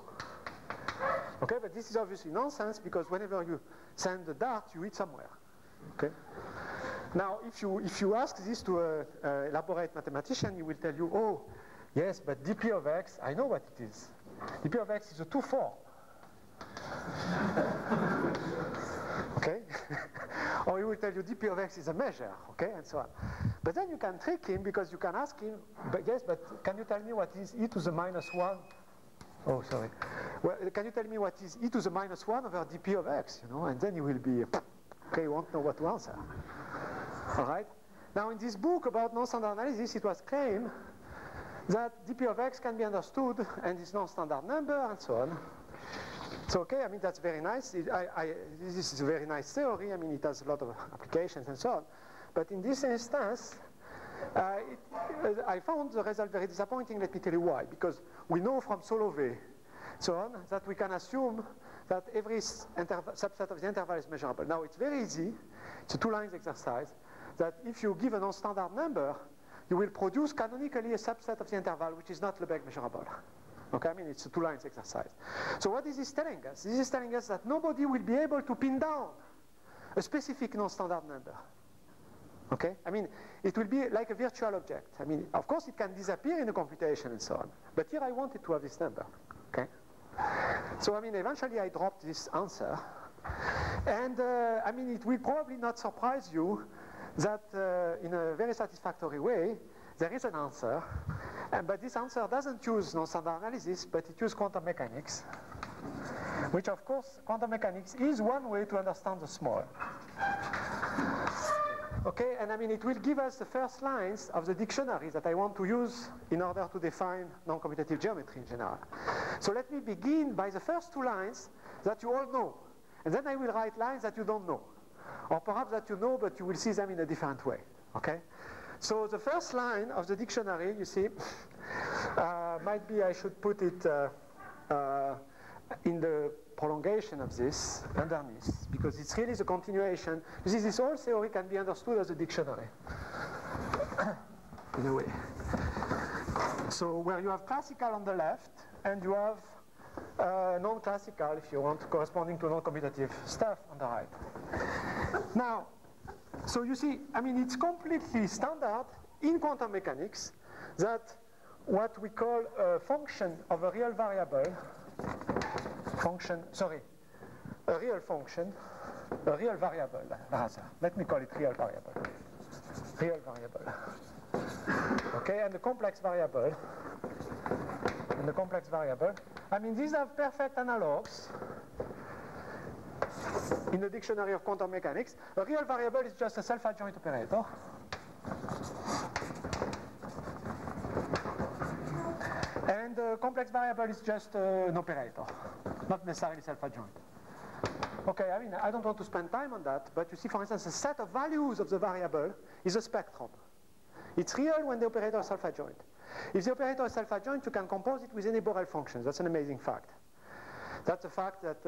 Okay, but this is obviously nonsense, because whenever you send the dart, you hit somewhere. Okay? Now, if you ask this to an elaborate mathematician, he will tell you, oh, yes, but dp of x, I know what it is. dp of x is a 2-4. Okay? Or he will tell you dp of x is a measure, okay, and so on. But then you can trick him, because you can ask him, but yes, but can you tell me what is e to the -1? Oh, sorry. Well, can you tell me what is e to the -1 over dp of x, you know? And then you will be, okay, you won't know what to answer. All right? Now, in this book about non-standard analysis, it was claimed that dp of x can be understood and is non-standard number, and so on. So, okay, I mean, that's very nice. This is a very nice theory. I mean, it has a lot of applications and so on. But in this instance, I found the result very disappointing. Let me tell you why. Because we know from Solovay, so on, that we can assume that every subset of the interval is measurable. Now, it's very easy. It's a 2-lines exercise. That if you give a non-standard number, you will produce canonically a subset of the interval which is not Lebesgue measurable. Okay, I mean, it's a 2-lines exercise. So what is this telling us? This is telling us that nobody will be able to pin down a specific non-standard number. Okay, I mean, it will be like a virtual object. I mean, of course, it can disappear in a computation and so on. But here I wanted to have this number. Okay, so I mean, eventually I dropped this answer. And I mean, it will probably not surprise you that in a very satisfactory way, there is an answer, but this answer doesn't use non-standard analysis, but it uses quantum mechanics, which of course, quantum mechanics is one way to understand the small. Okay, and I mean, it will give us the first lines of the dictionary that I want to use in order to define non-commutative geometry in general. So let me begin by the first 2 lines that you all know, and then I will write lines that you don't know. Or perhaps that you know, but you will see them in a different way, okay? So the first line of the dictionary, you see, might be I should put it in the prolongation of this, underneath, because it's really the continuation. You see, this whole theory can be understood as a dictionary, in a way. So where you have classical on the left, and you have non-classical, if you want, corresponding to non-commutative stuff on the right. Now, so you see, I mean, it's completely standard in quantum mechanics that what we call a function of a real variable, a real variable, rather. Let me call it real variable. Okay, and the complex variable, I mean, these are perfect analogues in the dictionary of quantum mechanics. A real variable is just a self-adjoint operator. And a complex variable is just an operator, not necessarily self-adjoint. Okay, I mean, I don't want to spend time on that, but you see, for instance, a set of values of the variable is a spectrum. It's real when the operator is self-adjoint. If the operator is self-adjoint, you can compose it with any Borel functions. That's an amazing fact. That's a fact that,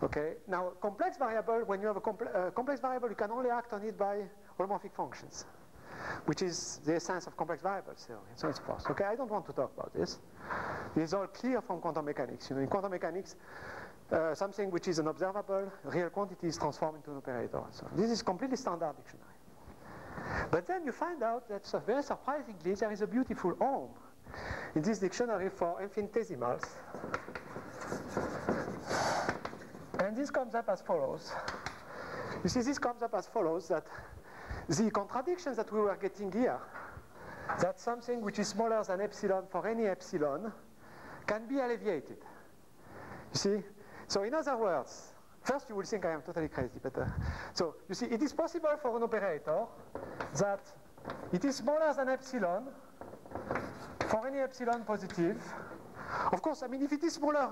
okay. Now, complex variable, when you have a complex variable, you can only act on it by holomorphic functions, which is the essence of complex variables theory, and so on and so forth. Okay, I don't want to talk about this. This is all clear from quantum mechanics. You know, in quantum mechanics, something which is an observable real quantity is transformed into an operator. So this is completely standard dictionary. But then you find out that, so very surprisingly, there is a beautiful home in this dictionary for infinitesimals. And this comes up as follows. You see, this comes up as follows, that the contradictions that we were getting here, that something which is smaller than epsilon for any epsilon can be alleviated. You see? So in other words, first you will think I am totally crazy, but so you see, it is possible for an operator that it is smaller than epsilon for any epsilon positive. Of course, I mean, if it is smaller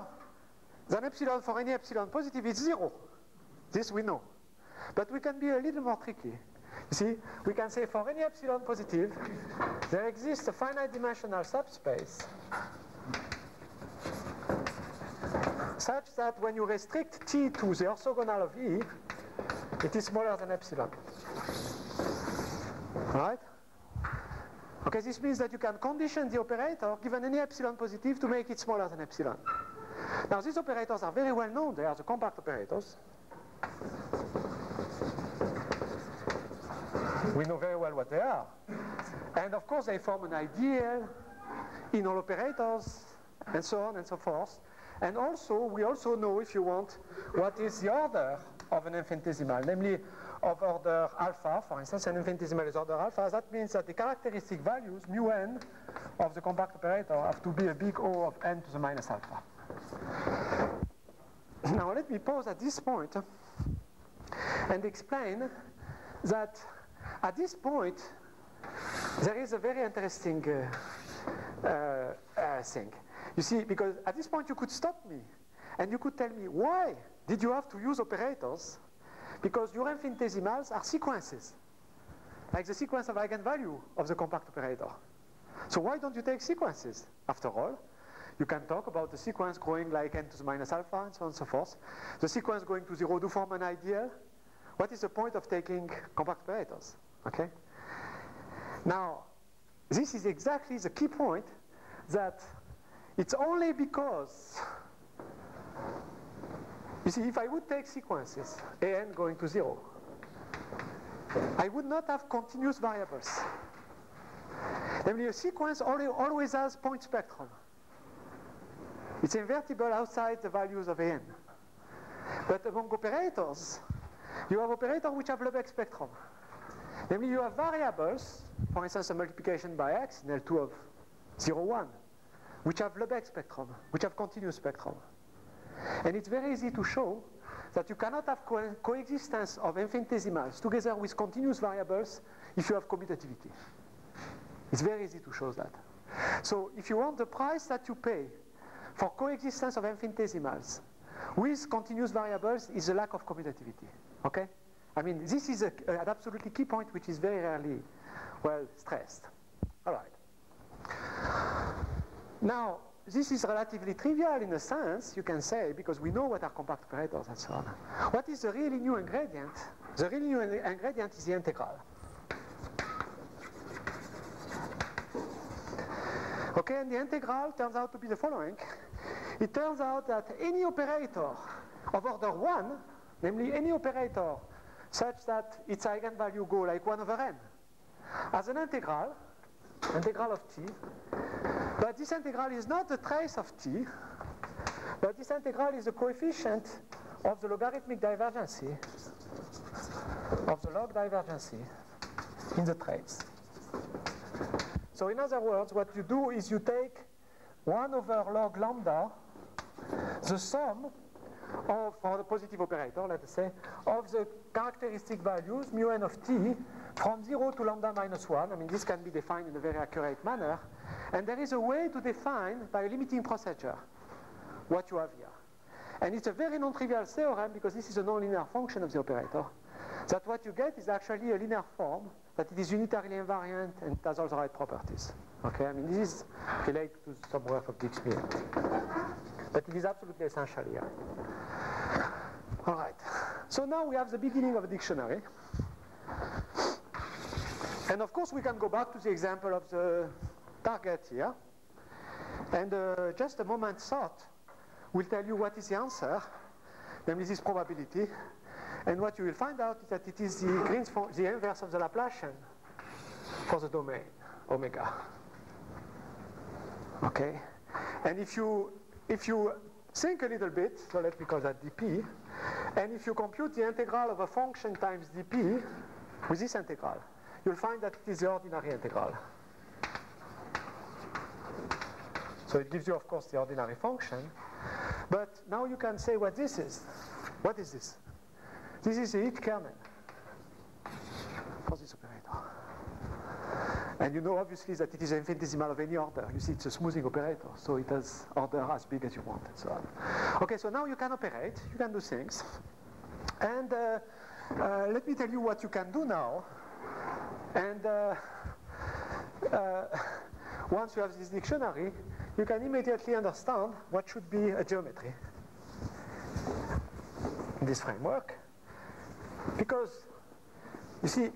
than epsilon for any epsilon positive, it's 0. This we know. But we can be a little more tricky. You see, we can say for any epsilon positive, there exists a finite dimensional subspace such that when you restrict T to the orthogonal of E, it is smaller than epsilon. Right? Okay, this means that you can condition the operator, given any epsilon positive, to make it smaller than epsilon. Now, these operators are very well known. They are the compact operators. We know very well what they are. And of course, they form an ideal in all operators, and so on and so forth. And also, we also know, if you want, what is the order of an infinitesimal, namely of order alpha. For instance, an infinitesimal is order alpha. That means that the characteristic values, mu n, of the compact operator have to be a big O of n to the minus alpha. Now, let me pause at this point and explain that at this point, there is a very interesting thing. You see, because at this point you could stop me and you could tell me, why did you have to use operators? Because your infinitesimals are sequences, like the sequence of eigenvalue of the compact operator. So why don't you take sequences? After all, you can talk about the sequence growing like n to the minus alpha and so on and so forth. The sequence going to 0 do form an ideal. What is the point of taking compact operators? Okay? Now, this is exactly the key point, that it's only because, you see, if I would take sequences, an going to 0, I would not have continuous variables. Namely, a sequence always has point spectrum. It's invertible outside the values of an. But among operators, you have operators which have Lebesgue spectrum. Namely, you have variables, for instance, a multiplication by x in L2 of 0, 1, which have Lebesgue spectrum, which have continuous spectrum. And it's very easy to show that you cannot have coexistence of infinitesimals together with continuous variables if you have commutativity. It's very easy to show that. So if you want the price that you pay for coexistence of infinitesimals with continuous variables is the lack of commutativity. Okay? I mean, this is an absolutely key point which is very rarely well stressed. All right. Now, this is relatively trivial in a sense, you can say, because we know what are compact operators and so on. What is the really new ingredient? The really new ingredient is the integral. Okay, and the integral turns out to be the following. It turns out that any operator of order 1, namely any operator such that its eigenvalue go like 1 over n, has an integral of t, but this integral is not the trace of t, but this integral is the coefficient of the logarithmic divergency, of the log divergency in the trace. So in other words, what you do is you take 1 over log lambda, the sum of, for the positive operator, let us say, of the characteristic values mu n of t from 0 to lambda minus 1. I mean, this can be defined in a very accurate manner. And there is a way to define, by a limiting procedure, what you have here. And it's a very non-trivial theorem because this is a non-linear function of the operator. That what you get is actually a linear form, that it is unitarily invariant and it has all the right properties. Okay, I mean, this is related to some work of the experiment. But it is absolutely essential here. All right. So now we have the beginning of a dictionary. And of course, we can go back to the example of the target here. And just a moment's thought will tell you what is the answer, namely this probability. And what you will find out is that it is the inverse of the Laplacian for the domain, omega. Okay? And if you think a little bit, so let me call that dp, and if you compute the integral of a function times dp with this integral, you'll find that it is the ordinary integral. So it gives you, of course, the ordinary function. But now you can say what this is. What is this? This is the Hit kernel for this operator. And you know, obviously, that it is infinitesimal of any order. You see, it's a smoothing operator, so it has order as big as you want, and so on. Okay, so now you can operate. You can do things. And let me tell you what you can do now. And once you have this dictionary, you can immediately understand what should be a geometry in this framework. Because, you see,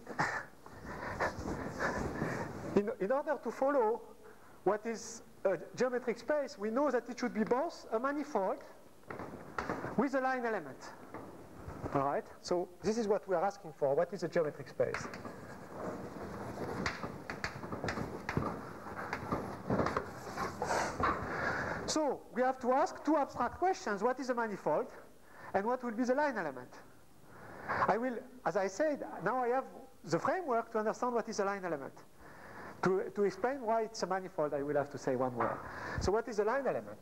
in order to follow what is a geometric space, we know that it should be both a manifold with a line element. All right? So this is what we are asking for. What is a geometric space? So we have to ask two abstract questions. What is a manifold? And what will be the line element? I will, as I said, now I have the framework to understand what is a line element. To explain why it's a manifold, I will have to say one word. So what is a line element?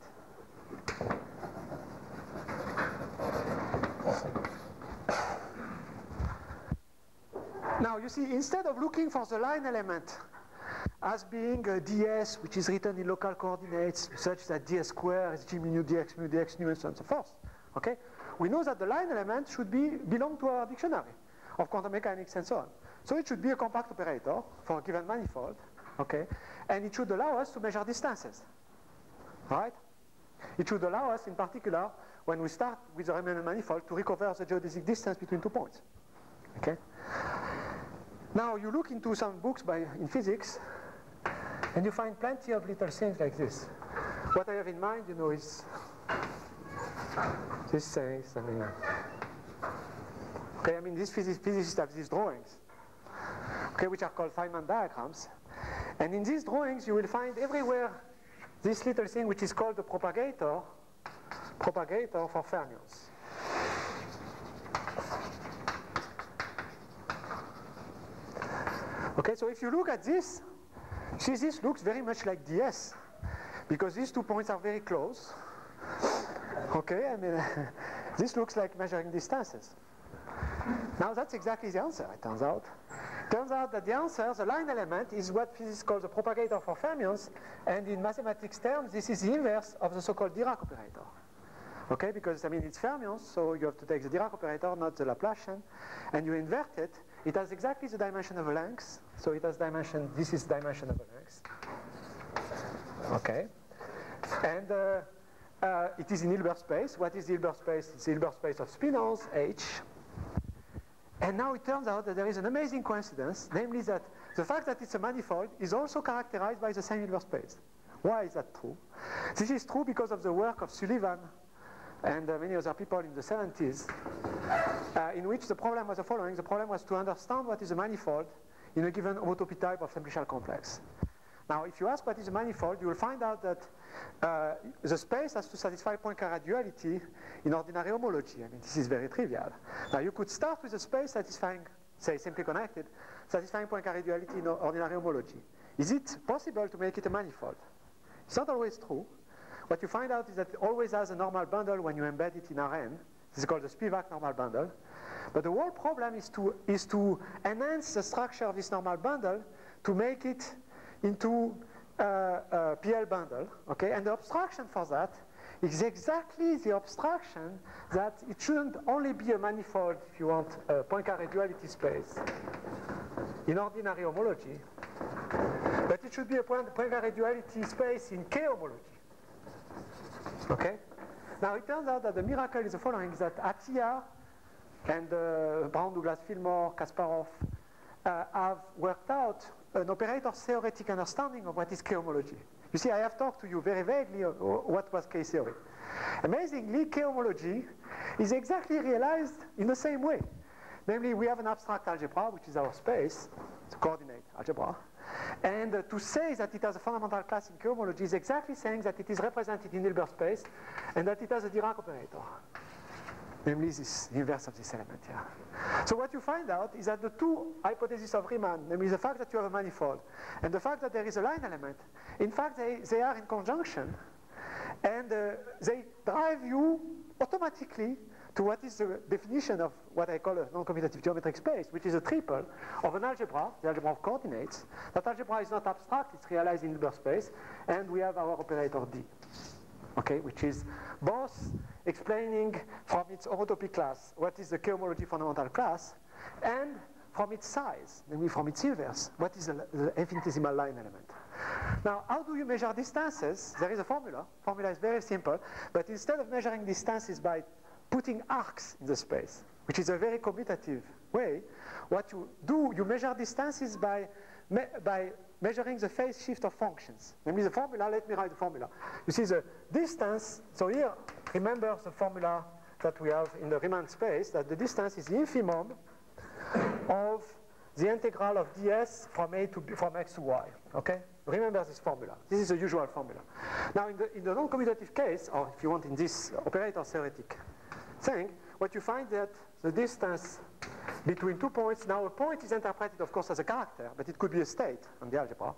Now, you see, instead of looking for the line element as being a ds, which is written in local coordinates, such that ds square is g mu dx nu, and so on and so forth, okay? We know that the line element should belong to our dictionary of quantum mechanics and so on. So it should be a compact operator for a given manifold, okay? And it should allow us to measure distances, right? It should allow us, in particular, when we start with the Riemann manifold, to recover the geodesic distance between 2 points, okay? Now, you look into some books in physics, and you find plenty of little things like this. What I have in mind, you know, is this things, I mean, okay, I mean, these physicists have these drawings, okay, which are called Feynman diagrams. And in these drawings, you will find everywhere this little thing which is called the propagator for fermions. Okay, so if you look at this, see, this looks very much like ds, because these 2 points are very close. Okay, I mean, this looks like measuring distances. Now that's exactly the answer, it turns out. Turns out that the answer, the line element, is what physicists call the propagator for fermions, and in mathematics terms, this is the inverse of the so-called Dirac operator. Okay, because, I mean, it's fermions, so you have to take the Dirac operator, not the Laplacian, and you invert it. It has exactly the dimension of a length, so it has dimension, this is dimension of a length. Okay, and it is in Hilbert space. What is the Hilbert space? It's the Hilbert space of spinors, H. And now it turns out that there is an amazing coincidence, namely that the fact that it's a manifold is also characterized by the same Hilbert space. Why is that true? This is true because of the work of Sullivan and many other people in the 70s, in which the problem was the following. The problem was to understand what is a manifold in a given homotopy type of simplicial complex. Now, if you ask what is a manifold, you will find out that the space has to satisfy Poincare duality in ordinary homology. I mean, this is very trivial. Now, you could start with a space satisfying, say, simply connected, satisfying Poincare duality in ordinary homology. Is it possible to make it a manifold? It's not always true. What you find out is that it always has a normal bundle when you embed it in Rn. This is called the Spivak normal bundle. But the whole problem is to enhance the structure of this normal bundle to make it into a PL bundle. Okay? And the abstraction for that is exactly the abstraction that it shouldn't only be a manifold, if you want, a Poincare duality space in ordinary homology, but it should be a Poincare duality space in K homology. Okay? Now it turns out that the miracle is the following, is that Atiyah and Brown, Douglas, Fillmore, Kasparov have worked out an operator theoretic understanding of what is K homology. You see, I have talked to you very vaguely what was K theory. Amazingly, K homology is exactly realized in the same way. Namely, we have an abstract algebra, which is our space, the coordinate algebra. And to say that it has a fundamental class in K homology is exactly saying that it is represented in Hilbert space and that it has a Dirac operator. Namely, this inverse of this element here. So what you find out is that the two hypotheses of Riemann, namely the fact that you have a manifold and the fact that there is a line element, in fact they are in conjunction, and they drive you automatically to what is the definition of what I call a non-commutative geometric space, which is a triple of an algebra, the algebra of coordinates. That algebra is not abstract, it's realized in Hilbert space, and we have our operator D, okay, which is both explaining from its homotopy class what is the K homology fundamental class, and from its size, namely from its inverse, what is the infinitesimal line element. Now, how do you measure distances? There is a formula. Formula is very simple, but instead of measuring distances by putting arcs in the space, which is a very commutative way, what you do, you measure distances by measuring the phase shift of functions. Namely the formula, let me write the formula. You see the distance, so here, remember the formula that we have in the Riemann space, that the distance is the infimum of the integral of ds from a to b, from x to y, okay? Remember this formula. This is the usual formula. Now in the non-commutative case, or if you want in this operator theoretic thing, what you find that the distance between 2 points, now a point is interpreted of course as a character, but it could be a state on the algebra.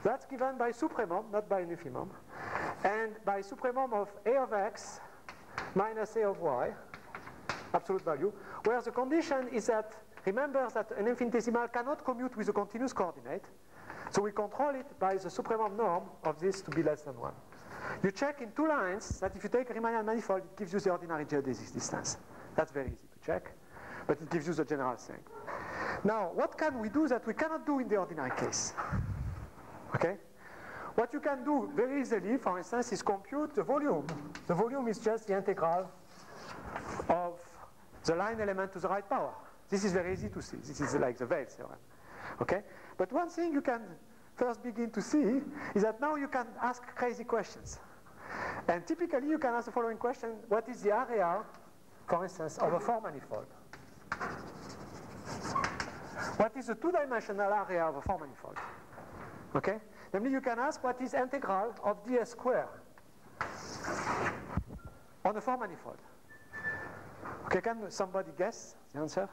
That's given by supremum, not by an infimum, and by supremum of a of x minus a of y, absolute value, where the condition is that, remember that an infinitesimal cannot commute with a continuous coordinate, so we control it by the supremum norm of this to be less than 1. You check in 2 lines that if you take a Riemannian manifold, it gives you the ordinary geodesic distance. That's very easy to check, but it gives you the general thing. Now, what can we do that we cannot do in the ordinary case? Okay? What you can do very easily, for instance, is compute the volume. The volume is just the integral of the line element to the right power. This is very easy to see. This is like the Weil theorem. Okay? But one thing you can first begin to see is that now you can ask crazy questions. And typically you can ask the following question: what is the area, for instance, of a 4-manifold? What is the 2-dimensional area of a 4-manifold? Okay? Namely, you can ask what is integral of ds squared on a 4-manifold. Okay, can somebody guess the answer?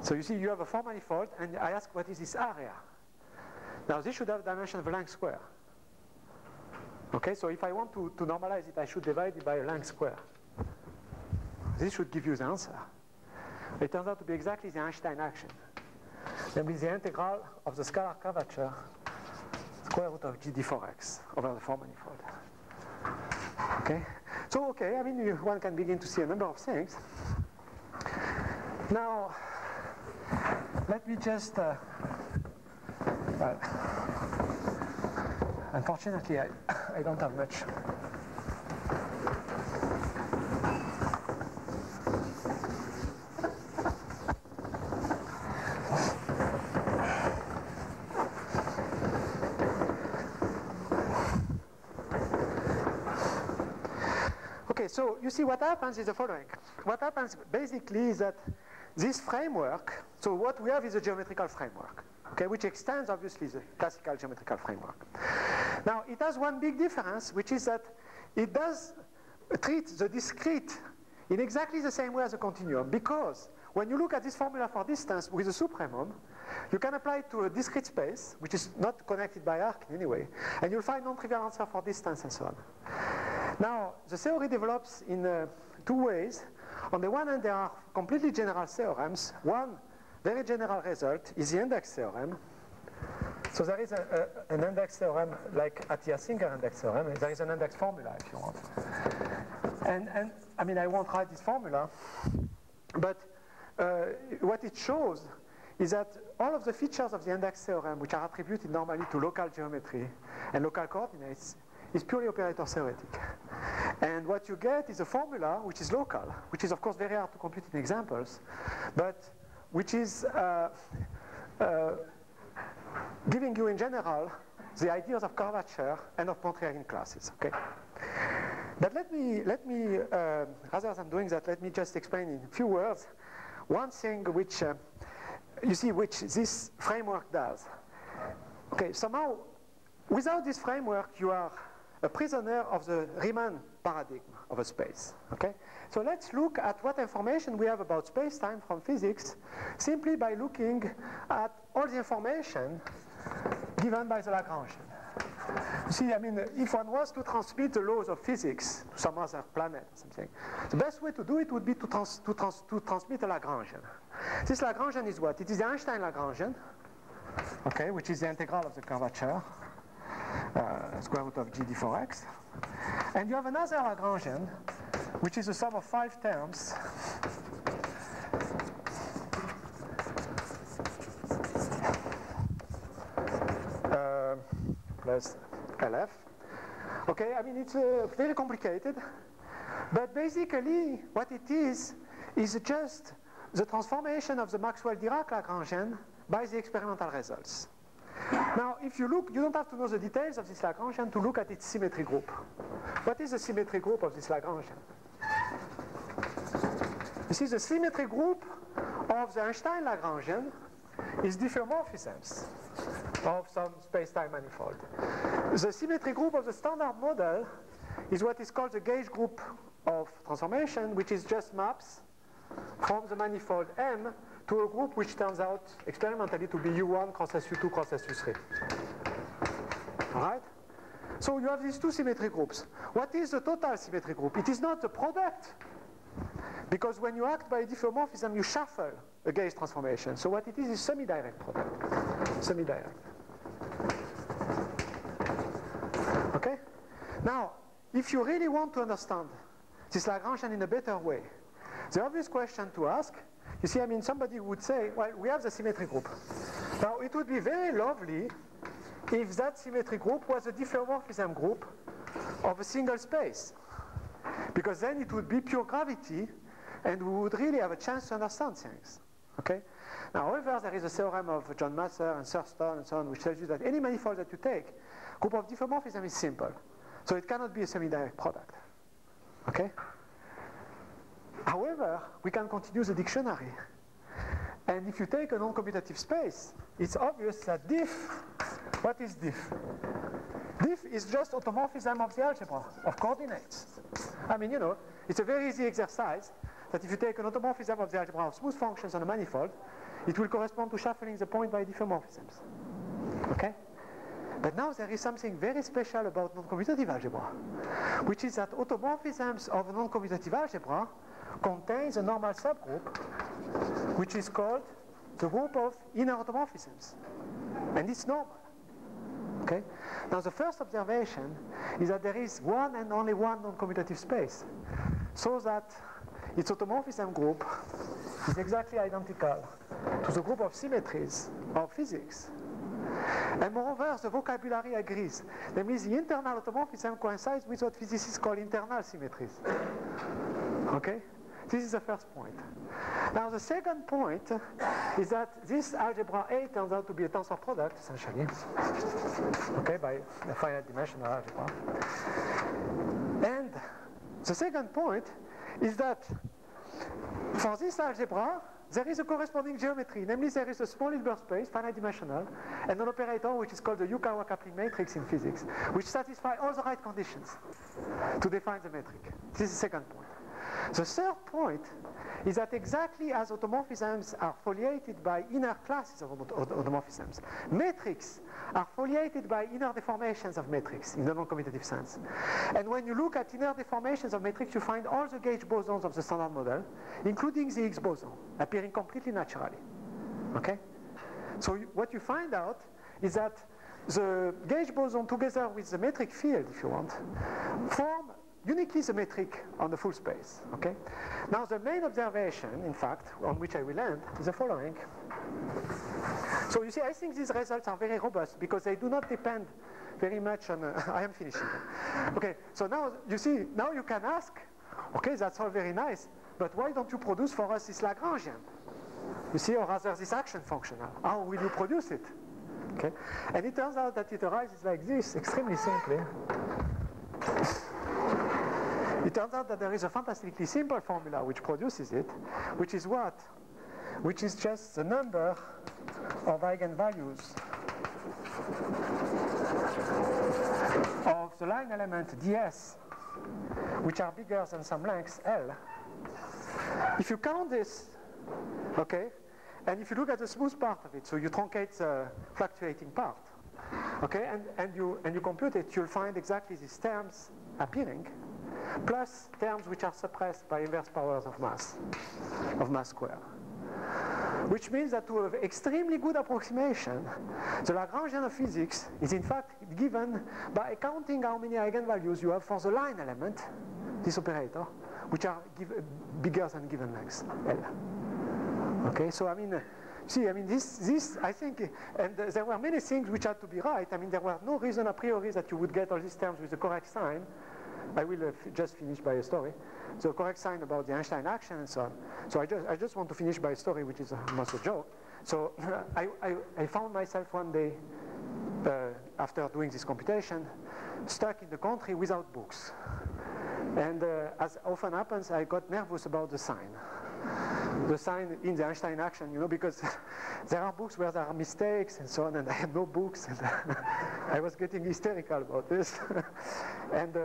So you see, you have a 4-manifold, and I ask what is this area? Now this should have dimension of a length square. Okay, so if I want to normalize it, I should divide it by a length square. This should give you the answer. It turns out to be exactly the Einstein action. Namely the integral of the scalar curvature square root of gd4x over the 4-manifold. Okay? So, okay, I mean, one can begin to see a number of things. Now, let me just, well, unfortunately, I don't have much. Okay, so you see what happens is the following. What happens basically is that this framework, so what we have is a geometrical framework, okay, which extends obviously the classical geometrical framework. Now, it has one big difference, which is that it does treat the discrete in exactly the same way as a continuum, because when you look at this formula for distance with a supremum, you can apply it to a discrete space, which is not connected by arc in any way, and you'll find non-trivial answer for distance and so on. Now, the theory develops in two ways. On the one hand, there are completely general theorems. One very general result is the index theorem. So there is an index theorem like Atiyah-Singer index theorem. There is an index formula if you want. And I mean, I won't write this formula, but what it shows is that all of the features of the index theorem, which are attributed normally to local geometry and local coordinates, is purely operator theoretic. And what you get is a formula which is local, which is of course very hard to compute in examples, but which is giving you in general the ideas of curvature and of Pontryagin classes. Okay. But let me rather than doing that, let me just explain in a few words one thing which you see which this framework does. Okay, somehow without this framework you are a prisoner of the Riemann paradigm of a space. Okay? So let's look at what information we have about space-time from physics simply by looking at all the information given by the Lagrangian. You see, I mean, if one was to transmit the laws of physics to some other planet or something, the best way to do it would be to transmit a Lagrangian. This Lagrangian is what? It is the Einstein Lagrangian, okay, which is the integral of the curvature. Square root of GD for x. And you have another Lagrangian, which is a sum of 5 terms. Plus LF. Okay, I mean, it's very complicated. But basically, what it is just the transformation of the Maxwell-Dirac Lagrangian by the experimental results. Now, if you look, you don't have to know the details of this Lagrangian to look at its symmetry group. What is the symmetry group of this Lagrangian? You see, the symmetry group of the Einstein Lagrangian is diffeomorphisms of some space-time manifold. The symmetry group of the standard model is what is called the gauge group of transformation, which is just maps from the manifold M to a group which turns out experimentally to be U1 cross SU2 cross SU3. All right? So you have these two symmetry groups. What is the total symmetry group? It is not the product, because when you act by diffeomorphism, you shuffle a gauge transformation. So what it is semi-direct product. Semi-direct. Okay? Now, if you really want to understand this Lagrangian in a better way, the obvious question to ask, you see, I mean, somebody would say, well, we have the symmetry group. Now, it would be very lovely if that symmetry group was a diffeomorphism group of a single space, because then it would be pure gravity, and we would really have a chance to understand things. Okay? Now, however, there is a theorem of John Mather and Thurston and so on, which tells you that any manifold that you take, group of diffeomorphism is simple. So it cannot be a semi-direct product. Okay? However, we can continue the dictionary. And if you take a non-commutative space, it's obvious that diff, what is diff? Diff is just automorphism of the algebra of coordinates. I mean, you know, it's a very easy exercise that if you take an automorphism of the algebra of smooth functions on a manifold, it will correspond to shuffling the point by diffeomorphisms. Okay? But now there is something very special about non-commutative algebra, which is that automorphisms of a non-commutative algebra contains a normal subgroup, which is called the group of inner automorphisms. And it's normal. Okay? Now the first observation is that there is one and only one non-commutative space, so that its automorphism group is exactly identical to the group of symmetries of physics. And moreover, the vocabulary agrees. That means the internal automorphism coincides with what physicists call internal symmetries. Okay? This is the first point. Now the second point is that this algebra A turns out to be a tensor product, essentially, okay, by a finite dimensional algebra. And the second point is that for this algebra, there is a corresponding geometry. Namely, there is a small Hilbert space, finite dimensional, and an operator which is called the Yukawa coupling matrix in physics, which satisfies all the right conditions to define the metric. This is the second point. The third point is that exactly as automorphisms are foliated by inner classes of automorphisms, metrics are foliated by inner deformations of metrics in the non-commutative sense. And when you look at inner deformations of metrics, you find all the gauge bosons of the standard model, including the Higgs boson, appearing completely naturally. Okay? So what you find out is that the gauge boson together with the metric field, if you want, form uniquely the metric on the full space. Okay? Now the main observation, in fact, on which I will end, is the following. So you see, I think these results are very robust because they do not depend very much on, I am finishing. Okay, so now you see, now you can ask, okay, that's all very nice, but why don't you produce for us this Lagrangian? You see, or rather this action function. How will you produce it? Okay, and it turns out that it arises like this, extremely simply. It turns out that there is a fantastically simple formula which produces it, which is what? Which is just the number of eigenvalues of the line element ds, which are bigger than some length L. If you count this, okay, and if you look at the smooth part of it, so you truncate the fluctuating part, okay, and you compute it, you'll find exactly these terms appearing, plus terms which are suppressed by inverse powers of mass square. Which means that to an extremely good approximation, the Lagrangian of physics is in fact given by counting how many eigenvalues you have for the line element, this operator, which are bigger than given length, L. Okay, so I mean, see, I mean, this I think, and there were many things which had to be right. I mean, there was no reason a priori that you would get all these terms with the correct sign. I will just finish by a story. The correct sign about the Einstein action and so on. So I just want to finish by a story which is almost a joke. So I found myself one day, after doing this computation, stuck in the country without books. And as often happens, I got nervous about the sign. The sign in the Einstein action, you know, because there are books where there are mistakes and so on, and I have no books, and I was getting hysterical about this. And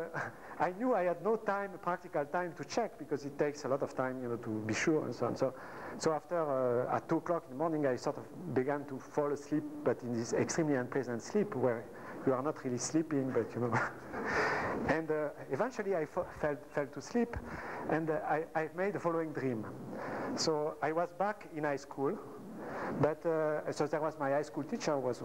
I knew I had no time, practical time to check, because it takes a lot of time, you know, to be sure and so on. So after, at 2 o'clock in the morning, I sort of began to fall asleep, but in this extremely unpleasant sleep where you are not really sleeping, but you know. And eventually I fell to sleep, and I made the following dream. So I was back in high school, but so there was my high school teacher was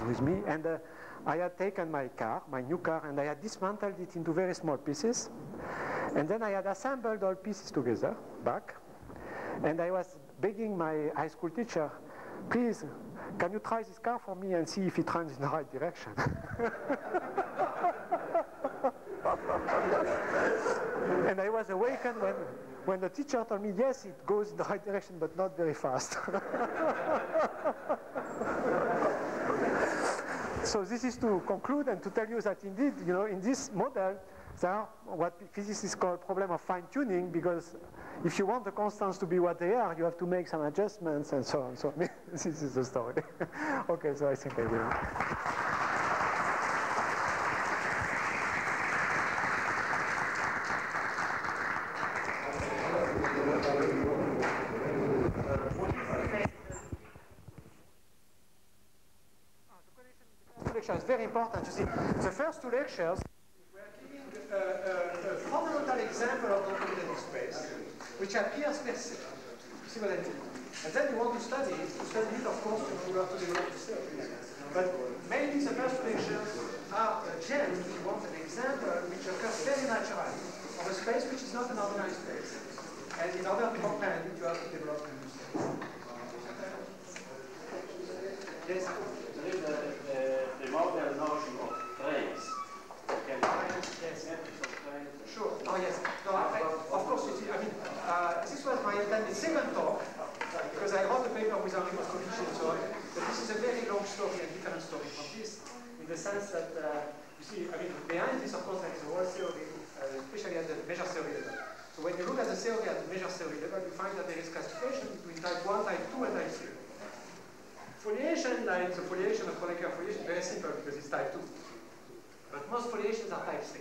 with me, and I had taken my car, my new car, and I had dismantled it into very small pieces, and then I had assembled all pieces together back, and I was begging my high school teacher, please, can you try this car for me and see if it runs in the right direction? And I was awakened when the teacher told me, yes, it goes in the right direction, but not very fast. So this is to conclude and to tell you that indeed, you know, in this model, there are what physicists call problem of fine-tuning, because if you want the constants to be what they are, you have to make some adjustments and so on. So this is the story. Okay, so I think I will. Is very important. You see, the first 2 lectures we are giving a fundamental example of non-commutative space, which appears specific. You see what I mean? And then you want to study it, of course, you have to develop the theory. But mainly the first 2 lectures are gems, if you want, an example which occurs very naturally of a space which is not an organized space. And in order to comprehend it, you have to develop a new space. Yes? The model notion of trains. Yes. Sure. Oh yes. No, of course. You see, I mean, this was my intended second talk, because I wrote a paper with Alain and so on. But this is a very long story and different story from this, in the sense that you see, I mean, behind this, of course, there is a whole theory especially at the measure theory level. So when you look at the theory at the measure theory level, you find that there is classification between type 1, type 2, and type 3. Foliation, like the foliation of molecular foliation, is very simple because it's type 2. But most foliations are type 3.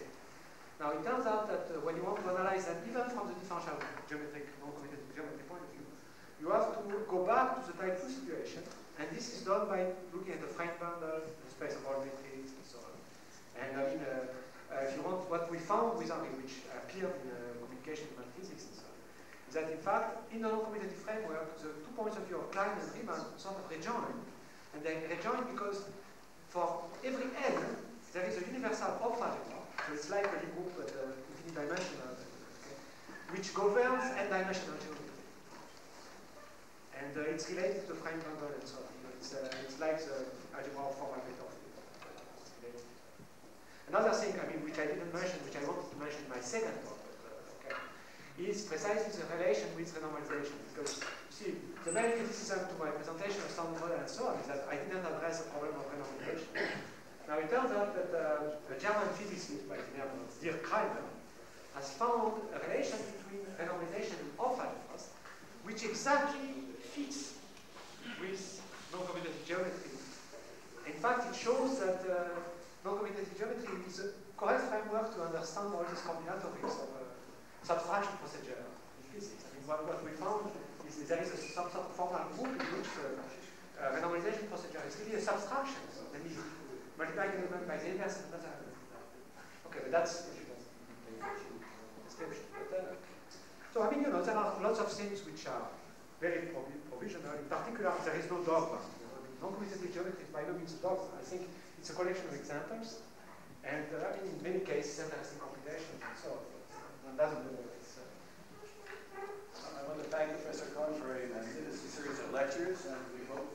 Now it turns out that when you want to analyze that, even from the differential geometric, non-commutative geometry point of view, you have to go back to the type 2 situation, and this is done by looking at the frame bundle, the space of all matrix, and so on. And I mean, if you want, what we found with which appeared in communication human physics and so on, is that in fact, in the non-commutative framework, the 2 points of view of Klein and Riemann sort of rejoin. And they rejoin because for every n, there is a universal Prof algebra. So it's like a Lie group but infinite dimensional, okay, which governs n-dimensional geometry. And it's related to the frame bundle and so on. It's like the algebra of formal vector field. Another thing, I mean, which I didn't mention, which I wanted to mention in my second talk, okay, is precisely the relation with renormalization. Because, you see, the main criticism to my presentation of standard model and so on is that I didn't address the problem of renormalization. Now, it turns out that a German physicist by the name of Dirk Kreimer has found a relation between renormalization and Prof algebras, which exactly fits with non-commutative geometry. In fact, it shows that non-commutative geometry is a correct framework to understand all these combinatories of subtraction procedure in physics. I mean, what we found is that there is some sort of formal group in which renormalization procedure is really a subtraction. That means multiplying an element by the inverse and another element. Okay, but that's description. So I mean, you know, there are lots of things which are very provisional. In particular, there is no dogma. Non-commutative geometry is by no means a dogma. I think it's a collection of examples, and I mean, in many cases, interesting computations and so on. One doesn't know what it's. I want to thank Professor Cohn for a series of lectures, and we hope